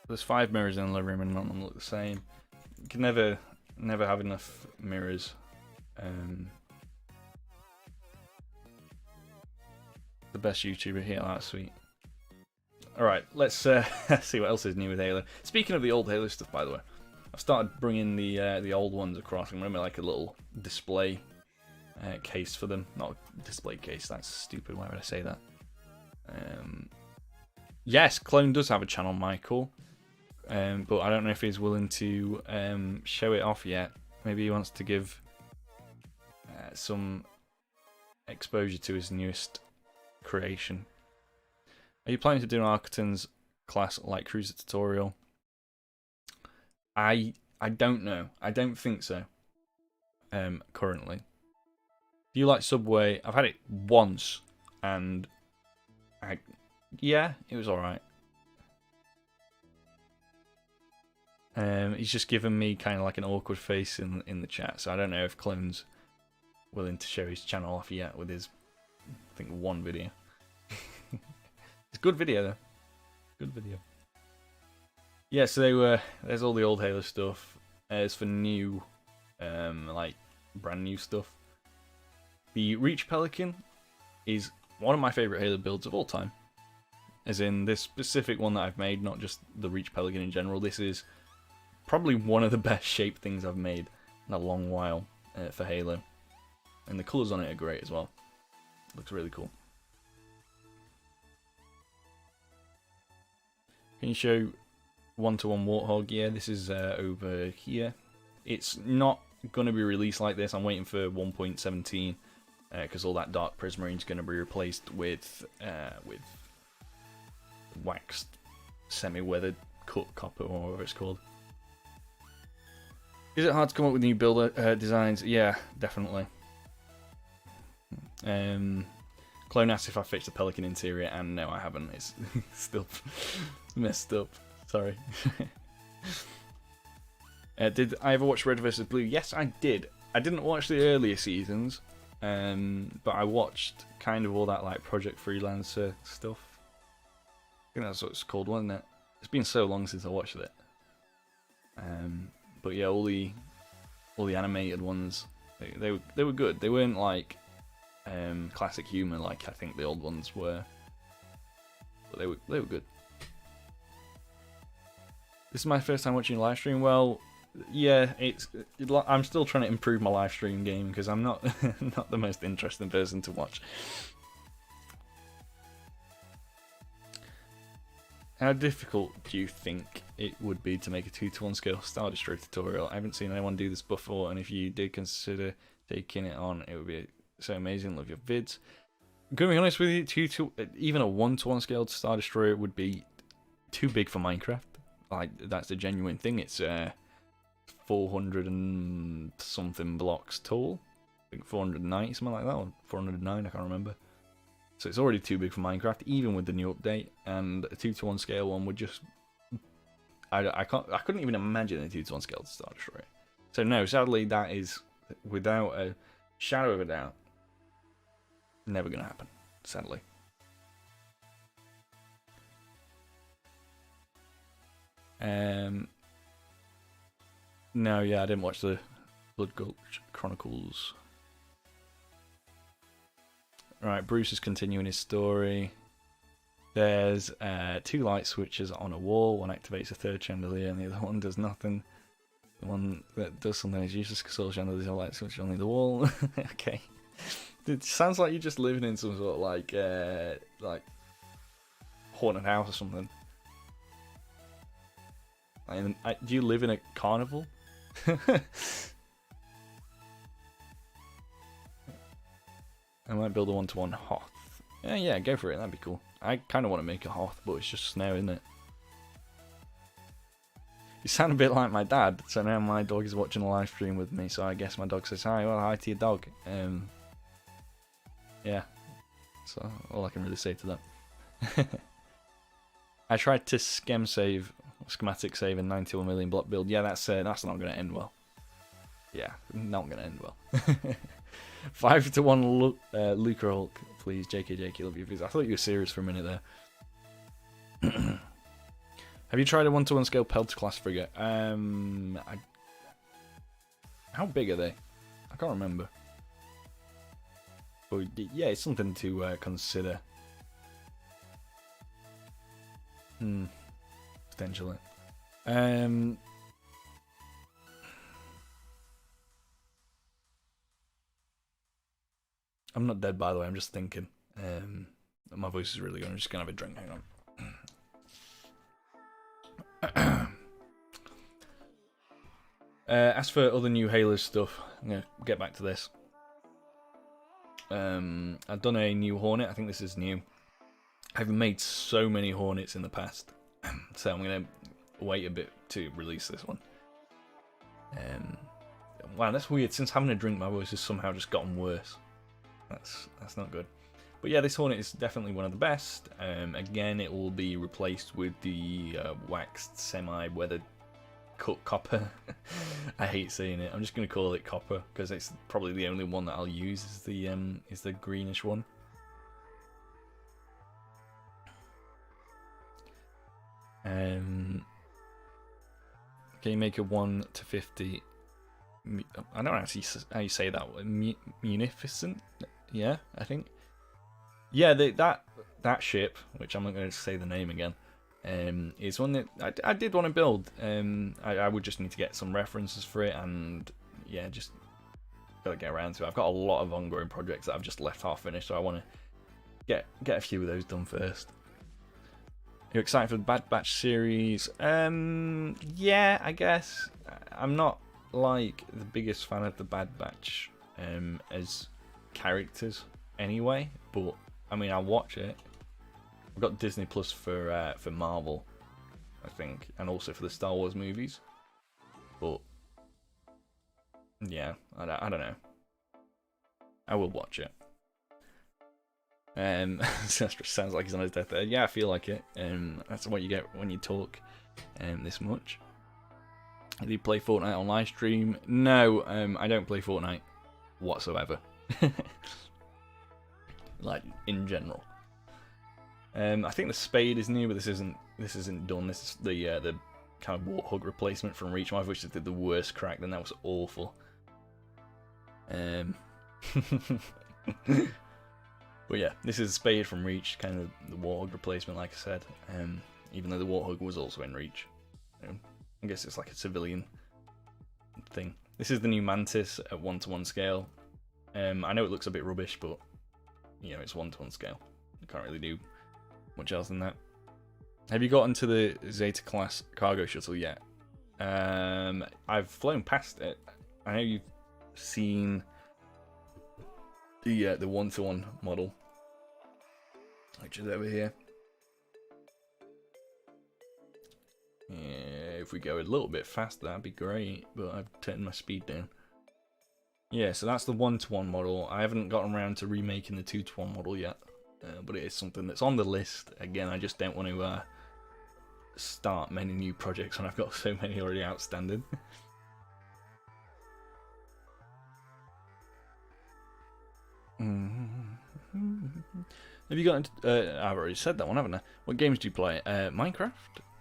There's 5 mirrors in the living room and none of them look the same. You can never have enough mirrors. The best YouTuber here, that's sweet. Alright, let's see what else is new with Halo. Speaking of the old Halo stuff, by the way, I've started bringing the old ones across. I'm going to make like a little display case for them. Not a display case, that's stupid, why would I say that? Yes, Clone does have a channel, Michael. But I don't know if he's willing to show it off yet. Maybe he wants to give some exposure to his newest creation. Are you planning to do an Architect's class like Cruiser tutorial? I don't know. I don't think so. Currently. Do you like Subway? I've had it once, and yeah, it was alright. He's just given me kind of like an awkward face in the chat, so I don't know if Clone's willing to show his channel off yet with his, I think, one video. It's a good video though. Good video. Yeah, so there's all the old Halo stuff. As for new, like brand new stuff, the Reach Pelican is one of my favorite Halo builds of all time. As in this specific one that I've made, not just the Reach Pelican in general. This is probably one of the best shaped things I've made in a long while for Halo. And the colours on it are great as well. Looks really cool. Can you show one-to-one Warthog? Yeah, this is over here. It's not going to be released like this. I'm waiting for 1.17 because all that Dark Prismarine is going to be replaced with waxed, semi-weathered cut copper or whatever it's called. Is it hard to come up with new builder designs? Yeah, definitely. Clone asked if I fixed the Pelican interior, and no, I haven't. It's still messed up. Sorry. Did I ever watch Red vs. Blue? Yes, I did. I didn't watch the earlier seasons, but I watched kind of all that like Project Freelancer stuff. I think that's what it's called, wasn't it? It's been so long since I watched it. But yeah, all the animated ones, they were good. They weren't like classic humor like I think the old ones were, but they were good. This is my first time watching a live stream. Well, yeah, I'm still trying to improve my live stream game because I'm not not the most interesting person to watch. How difficult do you think it would be to make a 2-to-1 scale Star Destroyer tutorial? I haven't seen anyone do this before, and if you did consider taking it on, it would be so amazing. Love your vids. I'm going to be honest with you, even a 1-to-1 scale Star Destroyer would be too big for Minecraft. Like, that's the genuine thing. It's 400 and something blocks tall. I think 490, something like that, or 409, I can't remember. So it's already too big for Minecraft, even with the new update. And a 2-to-1 scale one would just... I couldn't even imagine a 2-to-1 scale to Star Destroyer. So no, sadly, that is, without a shadow of a doubt, never going to happen, sadly. No, yeah, I didn't watch the Blood Gulch Chronicles. Right, Bruce is continuing his story. There's 2 light switches on a wall. One activates a 3rd chandelier, and the other one does nothing. The one that does something is useless because all chandeliers have light switches on the wall. Okay, it sounds like you're just living in some sort of like haunted house or something. Do you live in a carnival? I might build a 1-to-1 hearth. Yeah, go for it. That'd be cool. I kind of want to make a hearth, but it's just snow, isn't it? You sound a bit like my dad. So now my dog is watching a live stream with me. So I guess my dog says hi. Well, hi to your dog. Yeah. So all I can really say to that. I tried to schematic save a 91 million block build. Yeah, that's not going to end well. Yeah, not going to end well. 5-to-1 Lucre Hulk, please. JK, love you. I thought you were serious for a minute there. Have you tried a 1-to-1 scale Pelter class frigate? How big are they? I can't remember. But yeah, it's something to consider. Potentially. I'm not dead, by the way. I'm just thinking. My voice is really good. I'm just gonna have a drink. Hang on. As for other new Halo stuff, I'm gonna get back to this. I've done a new Hornet. I think this is new. I've made so many Hornets in the past, so I'm gonna wait a bit to release this one. Wow, that's weird. Since having a drink, my voice has somehow just gotten worse. That's not good. But yeah, this Hornet is definitely one of the best. Again, it will be replaced with the waxed semi-weathered cut copper. I hate saying it. I'm just gonna call it copper because it's probably the only one that I'll use. Is the greenish one. Can you make a 1-to-50? I don't actually how you say that. Munificent? Yeah, I think. Yeah, that ship, which I'm not going to say the name again, is one that I did want to build. I would just need to get some references for it, and yeah, just gotta get around to it. I've got a lot of ongoing projects that I've just left half finished, so I want to get a few of those done first. You're excited for the Bad Batch series? Yeah, I guess. I'm not like the biggest fan of the Bad Batch as characters anyway, but I mean, I'll watch it. I've got Disney Plus for Marvel, I think, and also for the Star Wars movies. But yeah, I don't know. I will watch it. Sounds like he's on his deathbed. Yeah, I feel like it. That's what you get when you talk this much. Do you play Fortnite on live stream? No, I don't play Fortnite whatsoever. Like in general. I think the Spade is new, but this isn't done. This is the kind of Warthog replacement from Reach. My voice did the worst crack. Then that was awful. But yeah, this is Spade from Reach, kind of the Warthog replacement, like I said. Even though the Warthog was also in Reach. I guess it's like a civilian thing. This is the new Mantis at 1-to-1 scale. I know it looks a bit rubbish, but you know, it's 1-to-1 scale. You can't really do much else than that. Have you gotten to the Zeta class cargo shuttle yet? I've flown past it. I know you've seen the 1-to-1 model, which is over here. if we go a little bit faster, that'd be great, but I've turned my speed down. Yeah, so that's the 1-to-1 model. I haven't gotten around to remaking the 2-to-1 model yet, but it is something that's on the list. Again, I just don't want to start many new projects when I've got so many already outstanding. Have you got? I've already said that one, haven't I? What games do you play? Minecraft.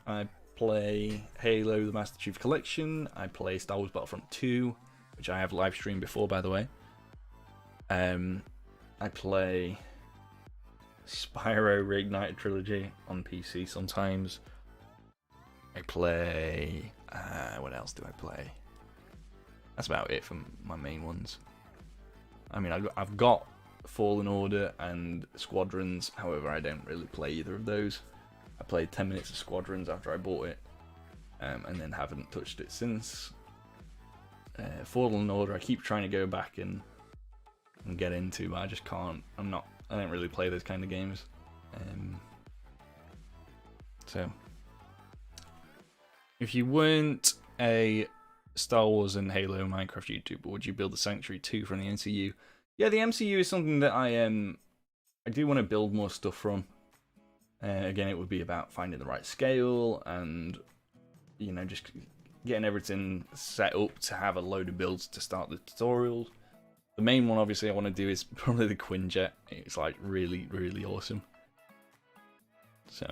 I play Halo: The Master Chief Collection. I play Star Wars Battlefront 2, which I have live streamed before, by the way. I play Spyro Reignited Trilogy on PC sometimes. I play. What else do I play? That's about it for my main ones. I mean, I've got Fallen Order and Squadrons, however, I don't really play either of those. I played 10 minutes of Squadrons after I bought it, and then haven't touched it since. Fallen Order, I keep trying to go back and get into, but I just can't. I don't really play those kind of games. So, if you weren't a Star Wars and Halo Minecraft YouTuber, would you build the Sanctuary 2 from the MCU? Yeah, the MCU is something that I do want to build more stuff from. Again, it would be about finding the right scale and, you know, just getting everything set up to have a load of builds to start the tutorials. The main one, obviously, I want to do is probably the Quinjet. It's like really, really awesome. So,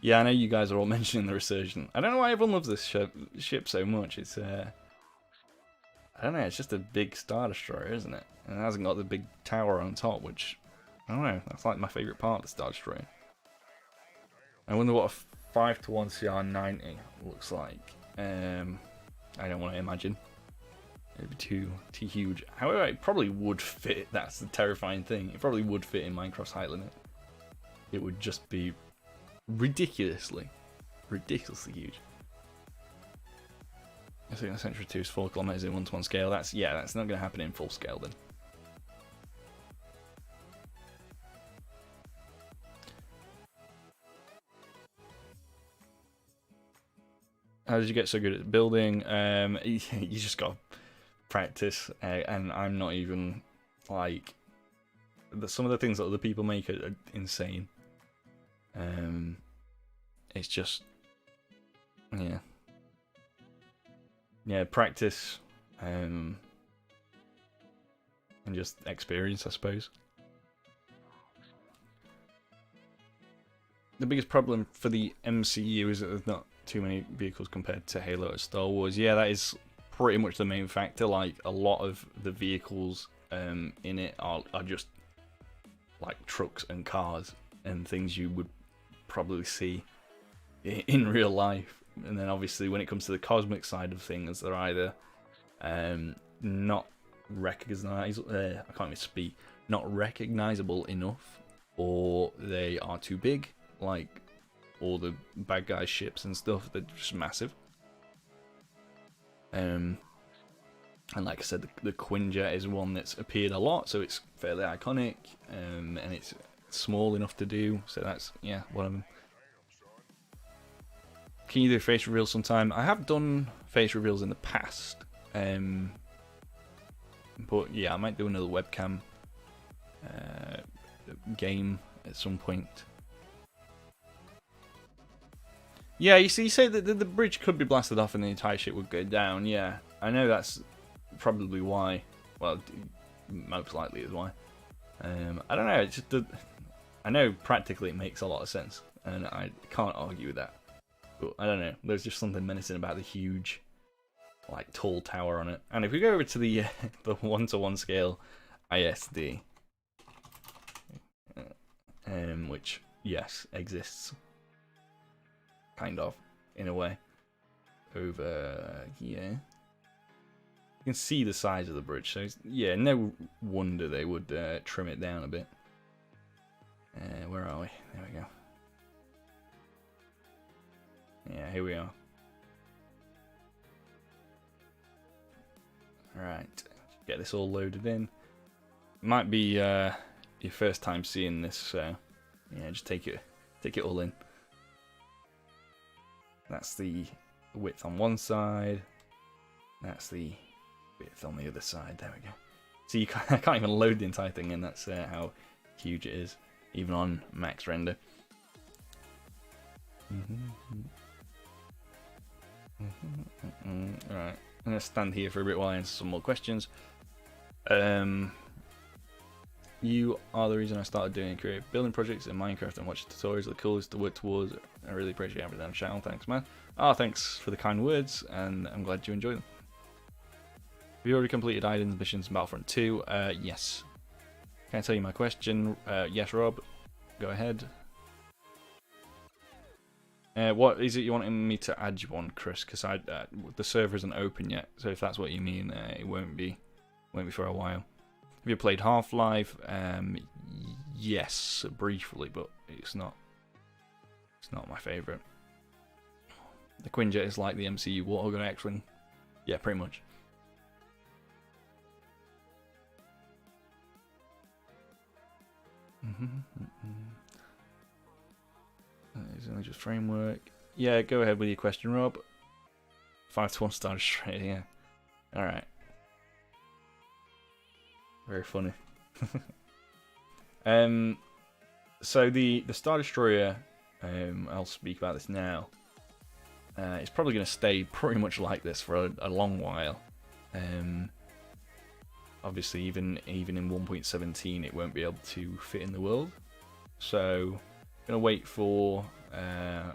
yeah, I know you guys are all mentioning the Resurgent. I don't know why everyone loves this ship so much. It's I don't know, it's just a big Star Destroyer, isn't it? And it hasn't got the big tower on top, which, I don't know, that's like my favourite part of the Star Destroyer. I wonder what a 5-to-1 CR90 looks like. I don't want to imagine. It'd be too huge. However, it probably would fit. That's the terrifying thing. It probably would fit in Minecraft's height limit. It would just be ridiculously huge. I think the Sanctuary 2 is 4 kilometers in 1-to-1 scale. That's not going to happen in full scale then. How did you get so good at building? You just got to practice, and I'm not even like some of the things that other people make are insane. It's just yeah, practice, and just experience, I suppose. The biggest problem for the MCU is that there's not too many vehicles compared to Halo or Star Wars. Yeah, that is pretty much the main factor. Like, a lot of the vehicles in it are just like trucks and cars and things you would probably see in real life. And then obviously when it comes to the cosmic side of things, they're either not recognizable, I can't even speak, not recognizable enough, or they are too big, like all the bad guys' ships and stuff. They're just massive. And like I said, the Quinjet is one that's appeared a lot, so it's fairly iconic, and it's small enough to do, so that's, yeah, one of them. Can you do face reveals sometime? I have done face reveals in the past, but yeah, I might do another webcam game at some point. Yeah, you see, you say that the bridge could be blasted off and the entire ship would go down. Yeah, I know that's probably why. Well, most likely is why. I don't know. It's just I know practically it makes a lot of sense, and I can't argue with that. But I don't know. There's just something menacing about the huge, like, tall tower on it. And if we go over to the 1-to-1 scale ISD, which yes exists, kind of, in a way, over here, you can see the size of the bridge. So it's, yeah, no wonder they would trim it down a bit. Where are we? There we go. Yeah, here we are. Alright, get this all loaded in. Might be your first time seeing this, so yeah, just take take it all in. That's the width on one side. That's the width on the other side. There we go. So I can't even load the entire thing in. That's how huge it is, even on max render. Alright, I'm going to stand here for a bit while I answer some more questions. You are the reason I started doing creative building projects in Minecraft and watching tutorials. The coolest to work towards. I really appreciate everything on the channel. Thanks, man. Oh, thanks for the kind words, and I'm glad you enjoy them. Have you already completed Iden's missions in Battlefront 2? Yes. Can I tell you my question? Yes, Rob. Go ahead. What is it you wanting me to add you on, Chris? Because the server isn't open yet, so if that's what you mean, it won't be for a while. Have you played Half-Life? Yes, briefly, but it's not my favourite. The Quinjet is like the MCU Warthog and X-Wing. Yeah, pretty much. It's only just framework. Yeah, go ahead with your question, Rob. 5-1 started straight, yeah. Alright. Very funny. So the Star Destroyer, I'll speak about this now. It's probably going to stay pretty much like this for a long while. Obviously, even in 1.17, it won't be able to fit in the world. So, I'm going to wait for an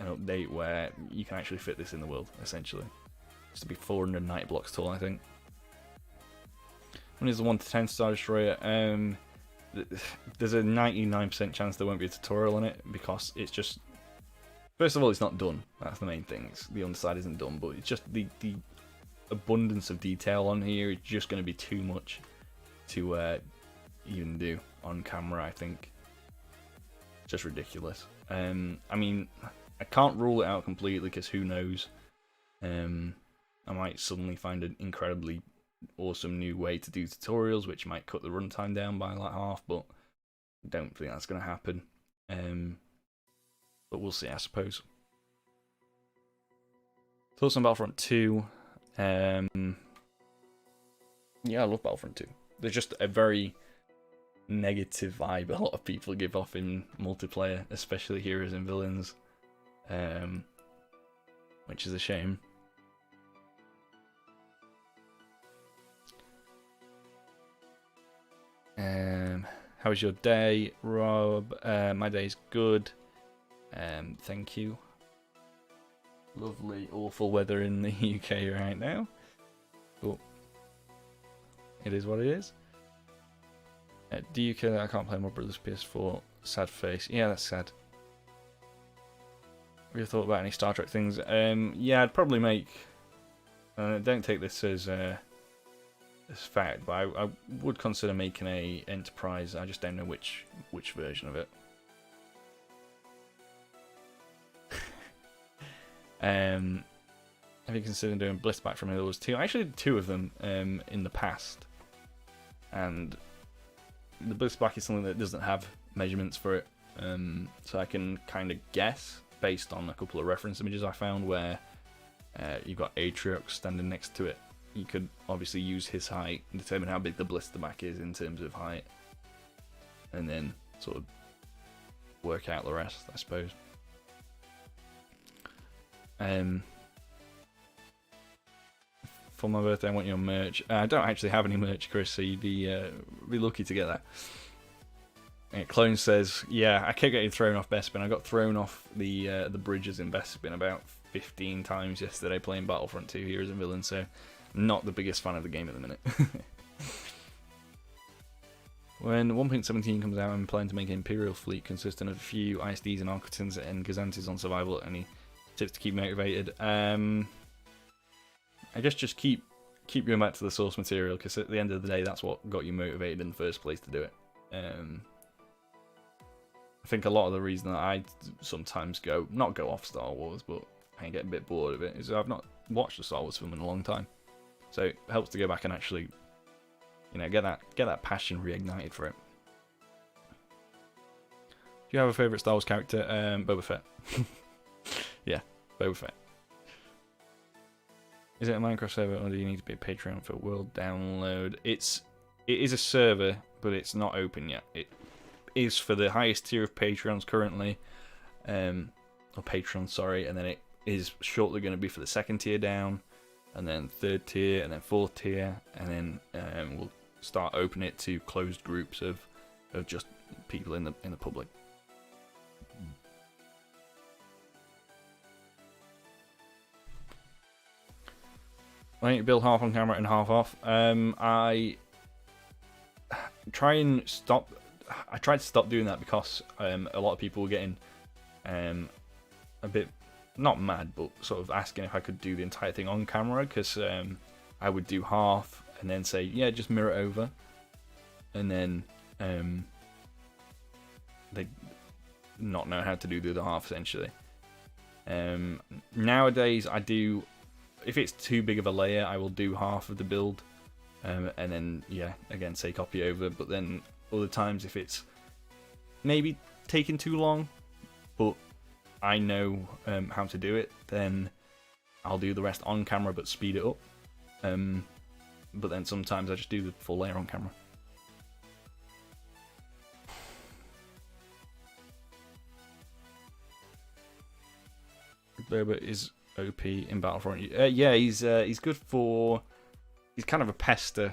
update where you can actually fit this in the world, essentially. It's to be 490 blocks tall, I think. When is the 1 to 10 Star Destroyer? There's a 99% chance there won't be a tutorial on it, because it's just... First of all, it's not done. That's the main thing. The underside isn't done, but it's just the abundance of detail on here is just going to be too much to even do on camera, I think. Just ridiculous. I mean, I can't rule it out completely, because who knows? I might suddenly find an incredibly awesome new way to do tutorials, which might cut the runtime down by like half, but I don't think that's going to happen. But we'll see, I suppose. Thoughts on Battlefront 2? Yeah, I love Battlefront 2. There's just a very negative vibe a lot of people give off in multiplayer, especially heroes and villains, which is a shame. How was your day, Rob? My day's good. Thank you. Lovely, awful weather in the UK right now. But it is what it is. Do you care that I can't play my brother's PS4? Sad face. Yeah, that's sad. Have you thought about any Star Trek things? Yeah, I'd probably make... don't take this as fact, but I would consider making a Enterprise. I just don't know which version of it. Have you considered doing Blissback from Heroes 2? I actually did 2 of them in the past, and the Blissback is something that doesn't have measurements for it, so I can kind of guess based on a couple of reference images I found where you've got Takerux standing next to it. You could obviously use his height and determine how big the Blisterback is in terms of height, and then sort of work out the rest, I suppose. For my birthday, I want your merch. I don't actually have any merch, Chris, so you'd be lucky to get that. And Clone says, yeah, I kept getting thrown off Bespin. I got thrown off the bridges in Bespin about 15 times yesterday playing Battlefront 2 Heroes and Villains, so I'm not the biggest fan of the game at the minute. When 1.17 comes out, I'm planning to make an Imperial fleet consisting of a few ISDs and Architans and Gazantes on survival. Any tips to keep motivated? I guess just keep going back to the source material, because at the end of the day, that's what got you motivated in the first place to do it. I think a lot of the reason that I sometimes not go off Star Wars, but I get a bit bored of it, is I've not watched a Star Wars film in a long time. So it helps to go back and actually, get that passion reignited for it. you have a favourite Star Wars character? Boba Fett. Yeah, Boba Fett. Is it a Minecraft server, or do you need to be a Patreon for world download? It is a server, but it's not open yet. It is for the highest tier of Patreons currently, or patrons, sorry, and then it is shortly going to be for the second tier down, and then third tier, and then fourth tier, and then we'll start opening it to closed groups of just people in the public. Why don't you build half on camera and half off? I tried to stop doing that because a lot of people were getting a bit, not mad, but sort of asking if I could do the entire thing on camera, because I would do half and then say, yeah, just mirror over, and then they not know how to do the other half, essentially. Nowadays, I do, if it's too big of a layer, I will do half of the build, and then, yeah, again, say copy over. But then other times, if it's maybe taking too long, but I know how to do it, then I'll do the rest on camera but speed it up. But then sometimes I just do the full layer on camera. Boba is OP in Battlefront. Yeah, he's good for. He's kind of a pester,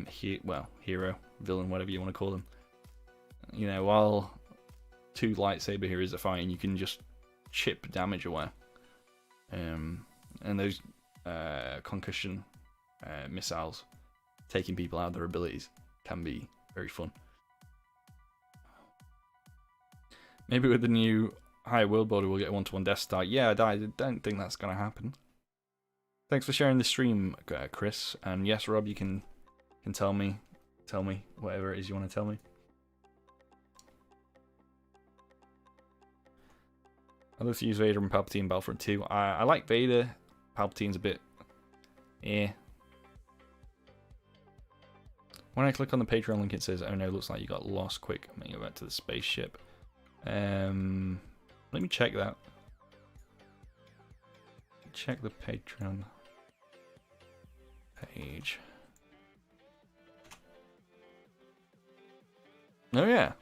hero, villain, whatever you want to call him. You know, while two lightsaber heroes are fighting, you can just chip damage away. And those concussion missiles, taking people out of their abilities, can be very fun. Maybe with the new higher world border, we'll get a 1-to-1 Death Star. Yeah, I don't think that's going to happen. Thanks for sharing the stream, Chris. And yes, Rob, you can tell me whatever it is you want to tell me. I love to use Vader and Palpatine in Battlefront 2. I like Vader. Palpatine's a bit, When I click on the Patreon link, it says, "Oh no, looks like you got lost. Quick, I'm gonna go back to the spaceship." Let me check that. Check the Patreon page. Oh yeah,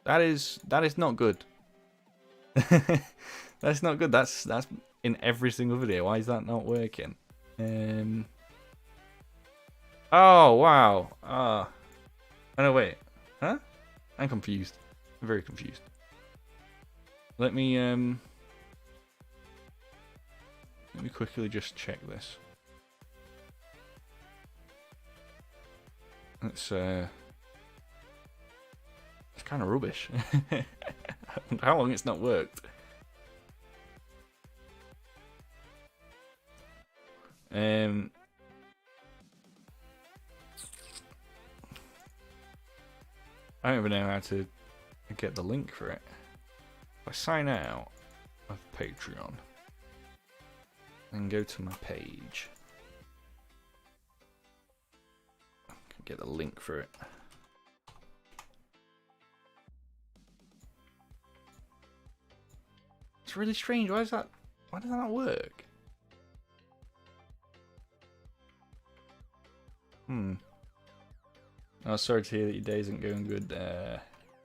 that is not good. That's not good. That's in every single video. Why is that not working? Oh wow. Oh no, wait. Huh? I'm confused. I'm very confused. Let me quickly just check this. It's kind of rubbish. How long it's not worked. I don't even know how to get the link for it. If I sign out of Patreon and go to my page, I can get the link for it. It's really strange. Why does that not work? Oh, sorry to hear that your day isn't going good,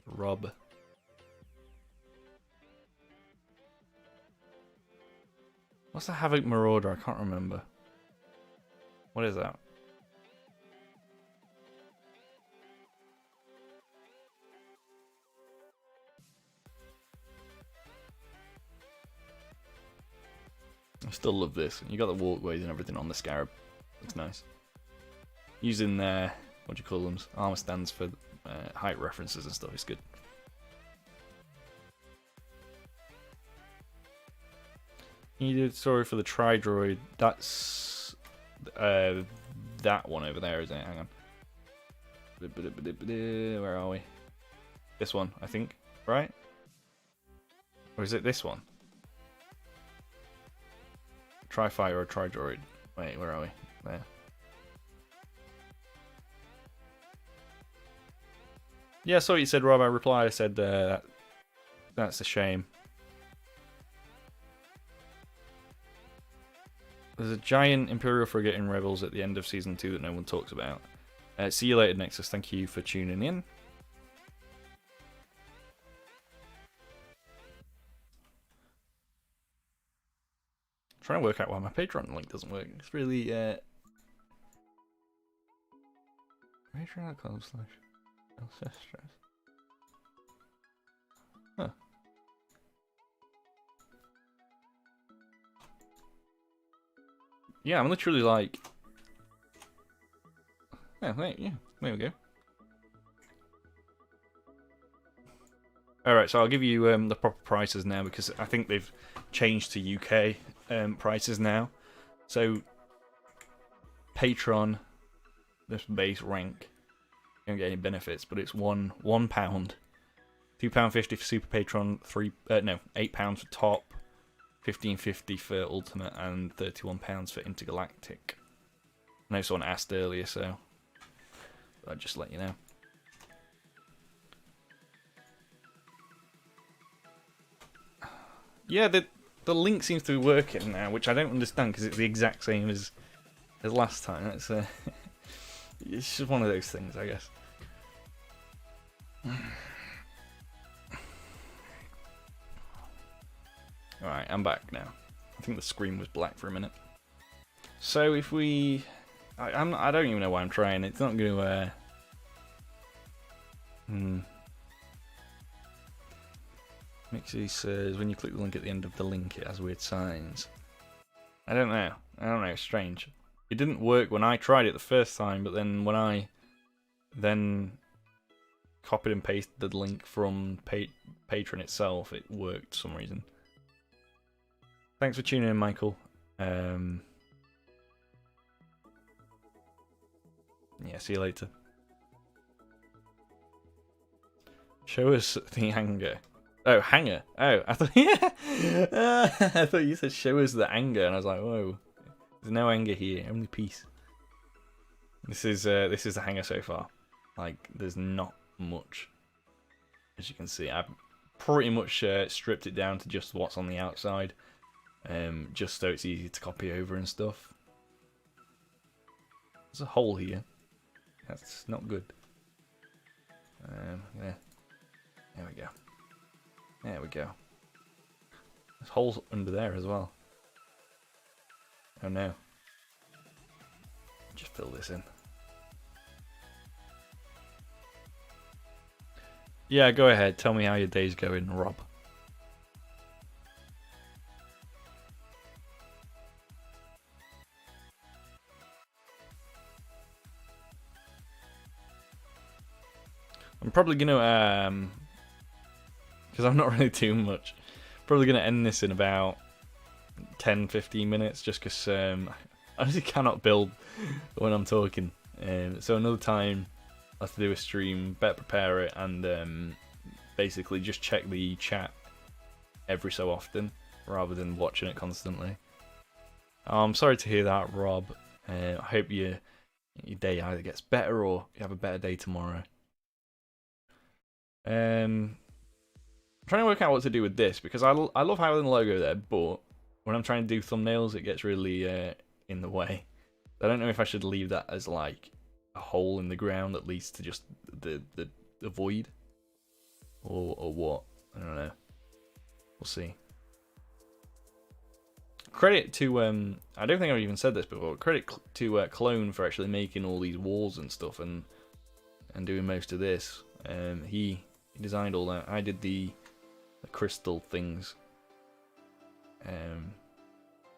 Rob. What's the Havoc Marauder? I can't remember. What is that? I still love this. You got the walkways and everything on the Scarab. That's nice. Using what do you call them? Armor stands for height references and stuff. It's good. You did a story for the Tri-Droid. That's that one over there, isn't it? Hang on. Where are we? This one, I think. Right? Or is it this one? Tri-Fighter or Tri-Droid? Wait, where are we? There. Yeah, I saw what you said, Rob. I replied. I said that's a shame. There's a giant Imperial frigate in Rebels at the end of Season 2 that no one talks about. See you later, Nexus. Thank you for tuning in. Trying to work out why my Patreon link doesn't work. It's really Patreon.com/LCS. Huh. Yeah, I'm literally like... Yeah, wait, yeah, there we go. Alright, so I'll give you the proper prices now, because I think they've changed to UK prices now. So, Patron, this base rank, you don't get any benefits, but it's £1, £2.50 for Super Patron, £8 for Top, $15.50 for Ultimate, and £31 for Intergalactic. I know someone asked earlier, so I'll just let you know. Yeah, the link seems to be working now, which I don't understand because it's the exact same as last time. It's it's just one of those things, I guess. Alright, I'm back now. I think the screen was black for a minute. So if we... I don't even know why I'm trying. It's not going to... Mixie says, when you click the link at the end of the link, it has weird signs. I don't know. It's strange. It didn't work when I tried it the first time, but then when I copied and pasted the link from Patreon itself, it worked for some reason. Thanks for tuning in, Michael. Yeah, see you later. Show us the anger. Oh, hanger. Oh, I thought I thought you said show us the anger, and I was like, whoa. There's no anger here, only peace. This is the hanger so far. Like, there's not much, as you can see. I've pretty much stripped it down to just what's on the outside, just so it's easy to copy over and stuff. There's a hole here. That's not good. Yeah. There we go. There we go. There's holes under there as well. Oh no. Just fill this in. Yeah, go ahead. Tell me how your day's going, Rob. I'm probably gonna because I'm not really doing much. Probably gonna end this in about 10-15 minutes, just because I honestly cannot build when I'm talking. So another time I'll have to do a stream, better prepare it, and basically just check the chat every so often rather than watching it constantly. I'm sorry to hear that, Rob. I hope your day either gets better or you have a better day tomorrow. I'm trying to work out what to do with this, because I love having the logo there, but when I'm trying to do thumbnails, it gets really in the way. I don't know if I should leave that as like a hole in the ground that leads to just the void, or what. I don't know. We'll see. Credit to I don't think I've even said this before. Credit to Clone for actually making all these walls and stuff and doing most of this. He designed all that. I did the crystal things,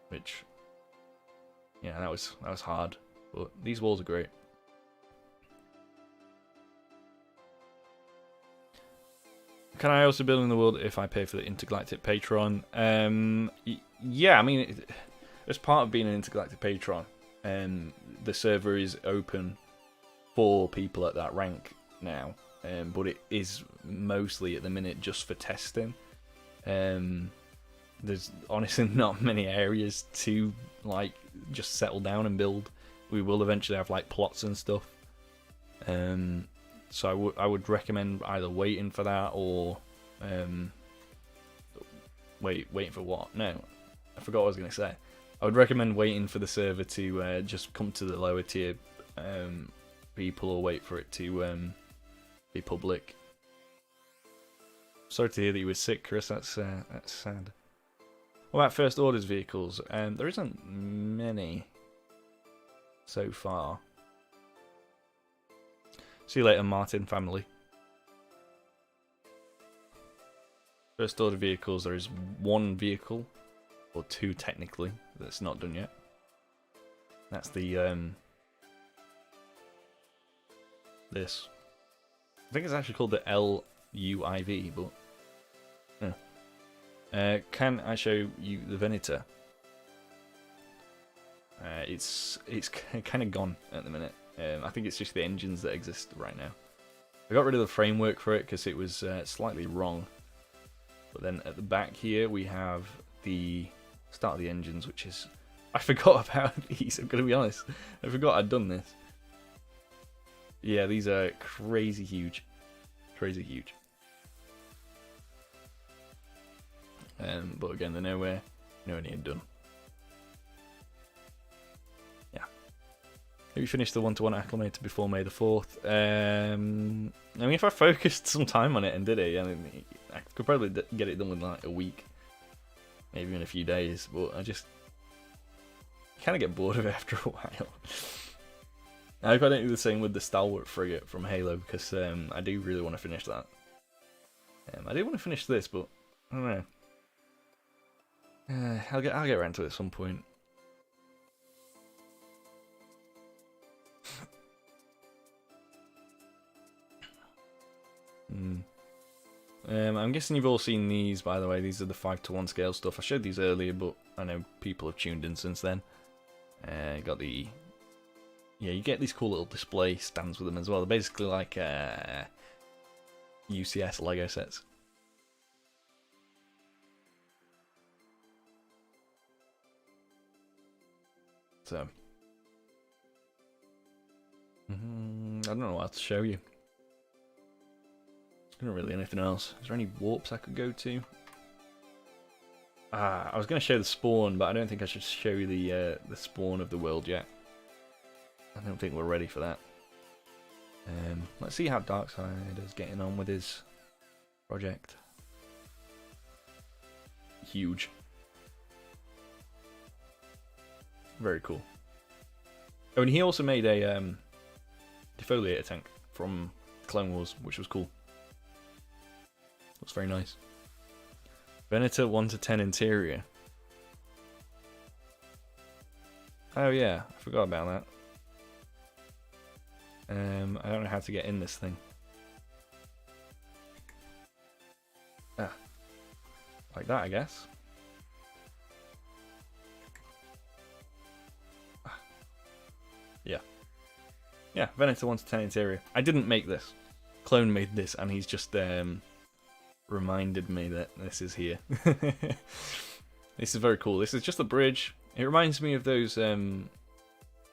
which, yeah, that was hard, but these walls are great. Can I also build in the world if I pay for the Intergalactic Patron? Yeah, I mean, as part of being an Intergalactic Patron, the server is open for people at that rank now, but it is mostly at the minute just for testing. There's honestly not many areas to like just settle down and build. We will eventually have like plots and stuff. So I would recommend either waiting for that or waiting for what? No, I forgot what I was going to say. I would recommend waiting for the server to just come to the lower tier people, or wait for it to be public. Sorry to hear that you were sick, Chris. That's sad. What about first orders vehicles? There isn't many so far. See you later, Martin family. First order vehicles, there is one vehicle, or two technically, that's not done yet. That's the this. I think it's actually called the LUIV, but can I show you the Venator? It's kind of gone at the minute. I think it's just the engines that exist right now. I got rid of the framework for it because it was slightly wrong. But then at the back here we have the start of the engines, which is... I forgot about these, I'm going to be honest. I forgot I'd done this. Yeah, these are crazy huge. Crazy huge. But again, they're nowhere near done. Yeah. Maybe finish the 1-to-1 acclimator before May the 4th. I mean, if I focused some time on it and did it, I mean, I could probably get it done within like a week. Maybe in a few days, but I just kind of get bored of it after a while. I hope I don't do the same with the Stalwart Frigate from Halo, because I do really want to finish that. I do want to finish this, but I don't know. I'll get around to it at some point. I'm guessing you've all seen these, by the way. These are the 5-to-1 scale stuff. I showed these earlier, but I know people have tuned in since then. Got the... Yeah, you get these cool little display stands with them as well. They're basically like UCS Lego sets. So, I don't know what else to show you. There's not really anything else. Is there any warps I could go to? I was going to show the spawn, but I don't think I should show you the spawn of the world yet. I don't think we're ready for that. Let's see how Darkseid is getting on with his project. Huge. Very cool. Oh, and he also made a defoliator tank from Clone Wars, which was cool. Looks very nice. Venator 1-to-10 interior. Oh yeah, I forgot about that. I don't know how to get in this thing. Like that, I guess. Yeah, Venator 1-to-10 interior. I didn't make this. Clone made this, and he's just reminded me that this is here. This is very cool. This is just a bridge. It reminds me of those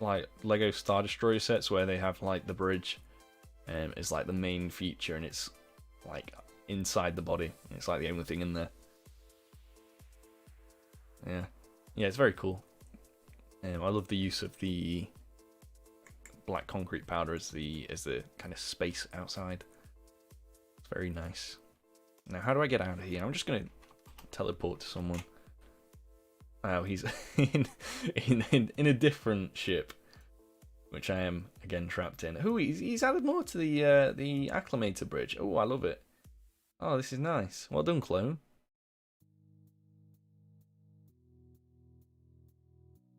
like Lego Star Destroyer sets where they have like the bridge is like the main feature, and it's like inside the body. It's like the only thing in there. Yeah, it's very cool. I love the use of the black concrete powder as the kind of space outside. It's very nice. Now, how do I get out of here? I'm just gonna teleport to someone. Oh, he's in a different ship, which I am again trapped in. Oh, he's added more to the acclimator bridge. Oh, I love it. Oh, this is nice. Well done, clone.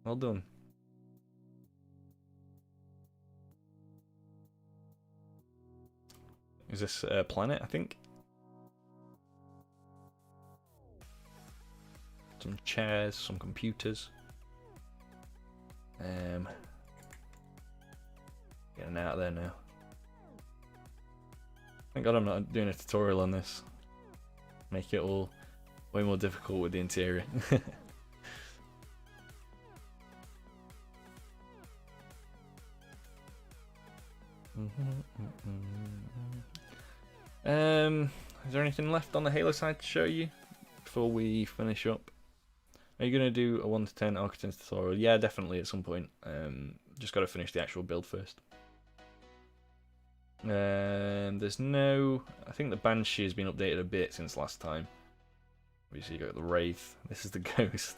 Well done. Is this a planet, I think? Some chairs, some computers. Getting out of there now. Thank God I'm not doing a tutorial on this. Make it all way more difficult with the interior. Is there anything left on the Halo side to show you before we finish up? Are you going to do a 1 to 10 Architects tutorial? Yeah, definitely at some point. Just got to finish the actual build first. There's no... I think the Banshee has been updated a bit since last time. Obviously you got the Wraith. This is the Ghost.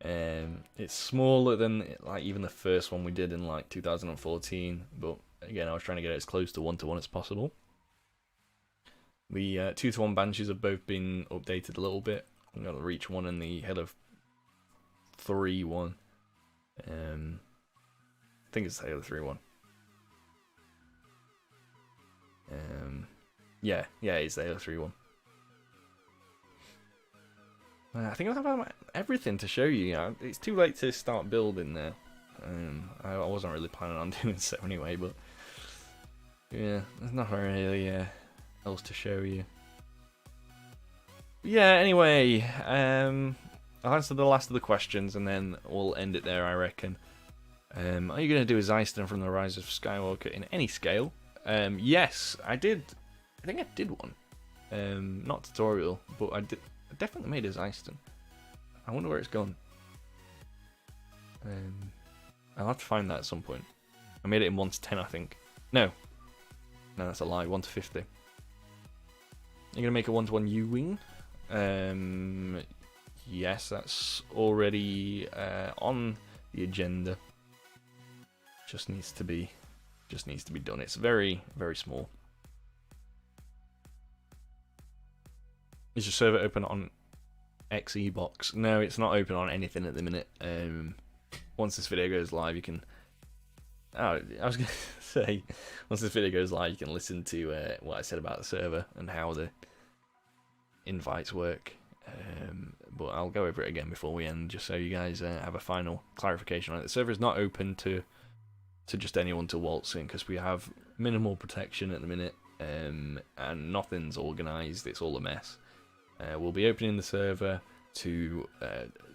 It's smaller than like even the first one we did in like 2014, but again I was trying to get it as close to 1-to-1 as possible. The 2-to-1 Banshees have both been updated a little bit. We got the Reach one and the Halo 3 one. I think it's the Halo 3 one. Yeah, it's the Halo 3 one. I think I have everything to show you. It's too late to start building there. I wasn't really planning on doing so anyway, but yeah, there's not really else to show you. Yeah, anyway, I'll answer the last of the questions and then we'll end it there, I reckon. Are you going to do a Zeiston from the Rise of Skywalker in any scale? Yes, I did. I think I did one. Not tutorial, but I definitely made a Zeiston. I wonder where it's gone. I'll have to find that at some point. I made it in 1 to 10, I think. No, that's a lie. 1 to 50. You're gonna make a 1-to-1 U-wing. Yes, that's already on the agenda. Just needs to be done. It's very, very small. Is your server open on Xbox? No, it's not open on anything at the minute. Once this video goes live, you can... Oh, I was going to say, once this video goes live, you can listen to what I said about the server and how the invites work. But I'll go over it again before we end, just so you guys have a final clarification on it. The server is not open to just anyone to waltz in, because we have minimal protection at the minute, and nothing's organised. It's all a mess. We'll be opening the server to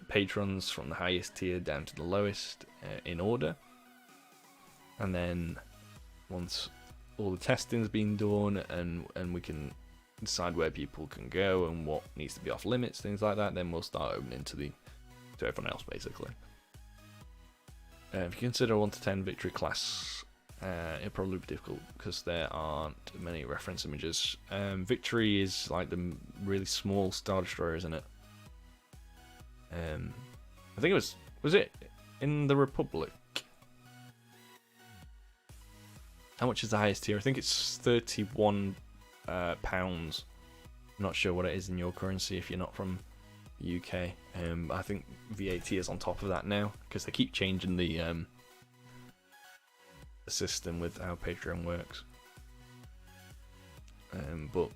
patrons from the highest tier down to the lowest in order. And then once all the testing's been done and we can decide where people can go and what needs to be off limits, things like that, then we'll start opening to everyone else, basically. If you consider a 1 to 10 victory class, it'll probably be difficult because there aren't many reference images. Victory is like the really small Star Destroyer, isn't it? I think it was it in the Republic? How much is the highest tier? I think it's £31. I'm not sure what it is in your currency if you're not from the UK. I think VAT is on top of that now because they keep changing the system with how Patreon works. But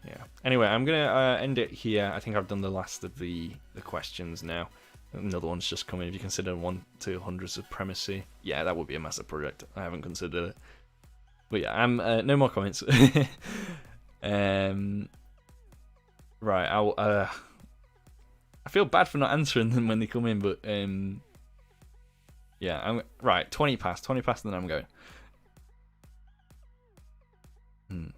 yeah. Anyway, I'm gonna end it here. I think I've done the last of the questions now. Another one's just coming. If you consider 1 to 100 supremacy, yeah, that would be a massive project. I haven't considered it. But yeah, no more comments. Right, I feel bad for not answering them when they come in, but yeah, I'm right. 20 past, and then I'm going. Do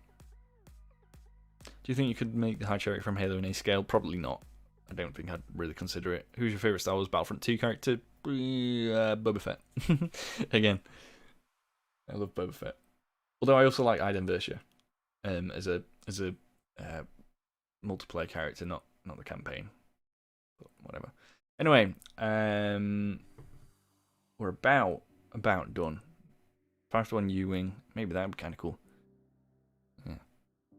you think you could make the High Chariot from Halo in a scale? Probably not. I don't think I'd really consider it. Who's your favourite Star Wars Battlefront 2 character? Boba Fett. Again, I love Boba Fett. Although I also like Iden Versio as a multiplayer character, not the campaign. But whatever. Anyway, we're about done. 5-to-1 U-wing. Maybe that would be kind of cool. Yeah,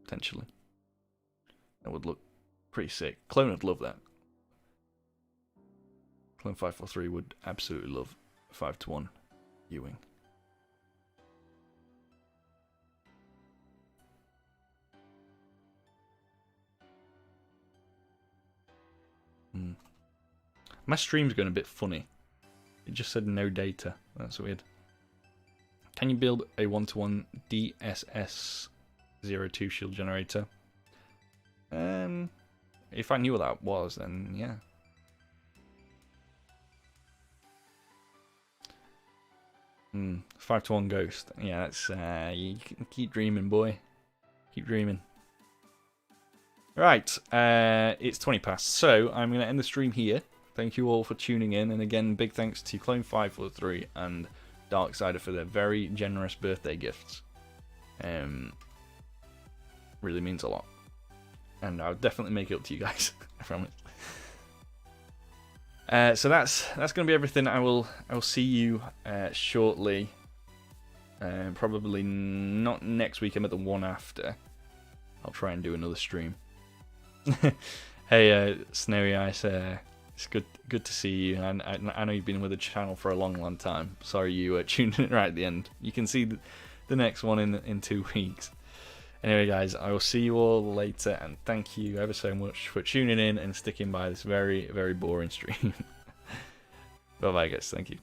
potentially. That would look pretty sick. Clone would love that. Clone 543 would absolutely love 5-to-1 U-wing. My stream's going a bit funny. It just said no data. That's weird. Can you build a 1-to-1 DSS-02 shield generator? If I knew what that was, then yeah. 5-1 Ghost. Yeah, that's you keep dreaming, boy. Keep dreaming. Right, it's 20 past, so I'm going to end the stream here. Thank you all for tuning in, and again, big thanks to Clone543 and Darksider for their very generous birthday gifts. Really means a lot, and I'll definitely make it up to you guys. I promise. So that's going to be everything. I will see you shortly. Probably not next week. I'm at the one after. I'll try and do another stream. Hey, Snowy Ice. It's good to see you. I know you've been with the channel for a long time. Sorry you tuned in right at the end. You can see the next one in 2 weeks. Anyway, guys, I will see you all later, and thank you ever so much for tuning in and sticking by this very, very boring stream. Bye-bye, guys. Thank you.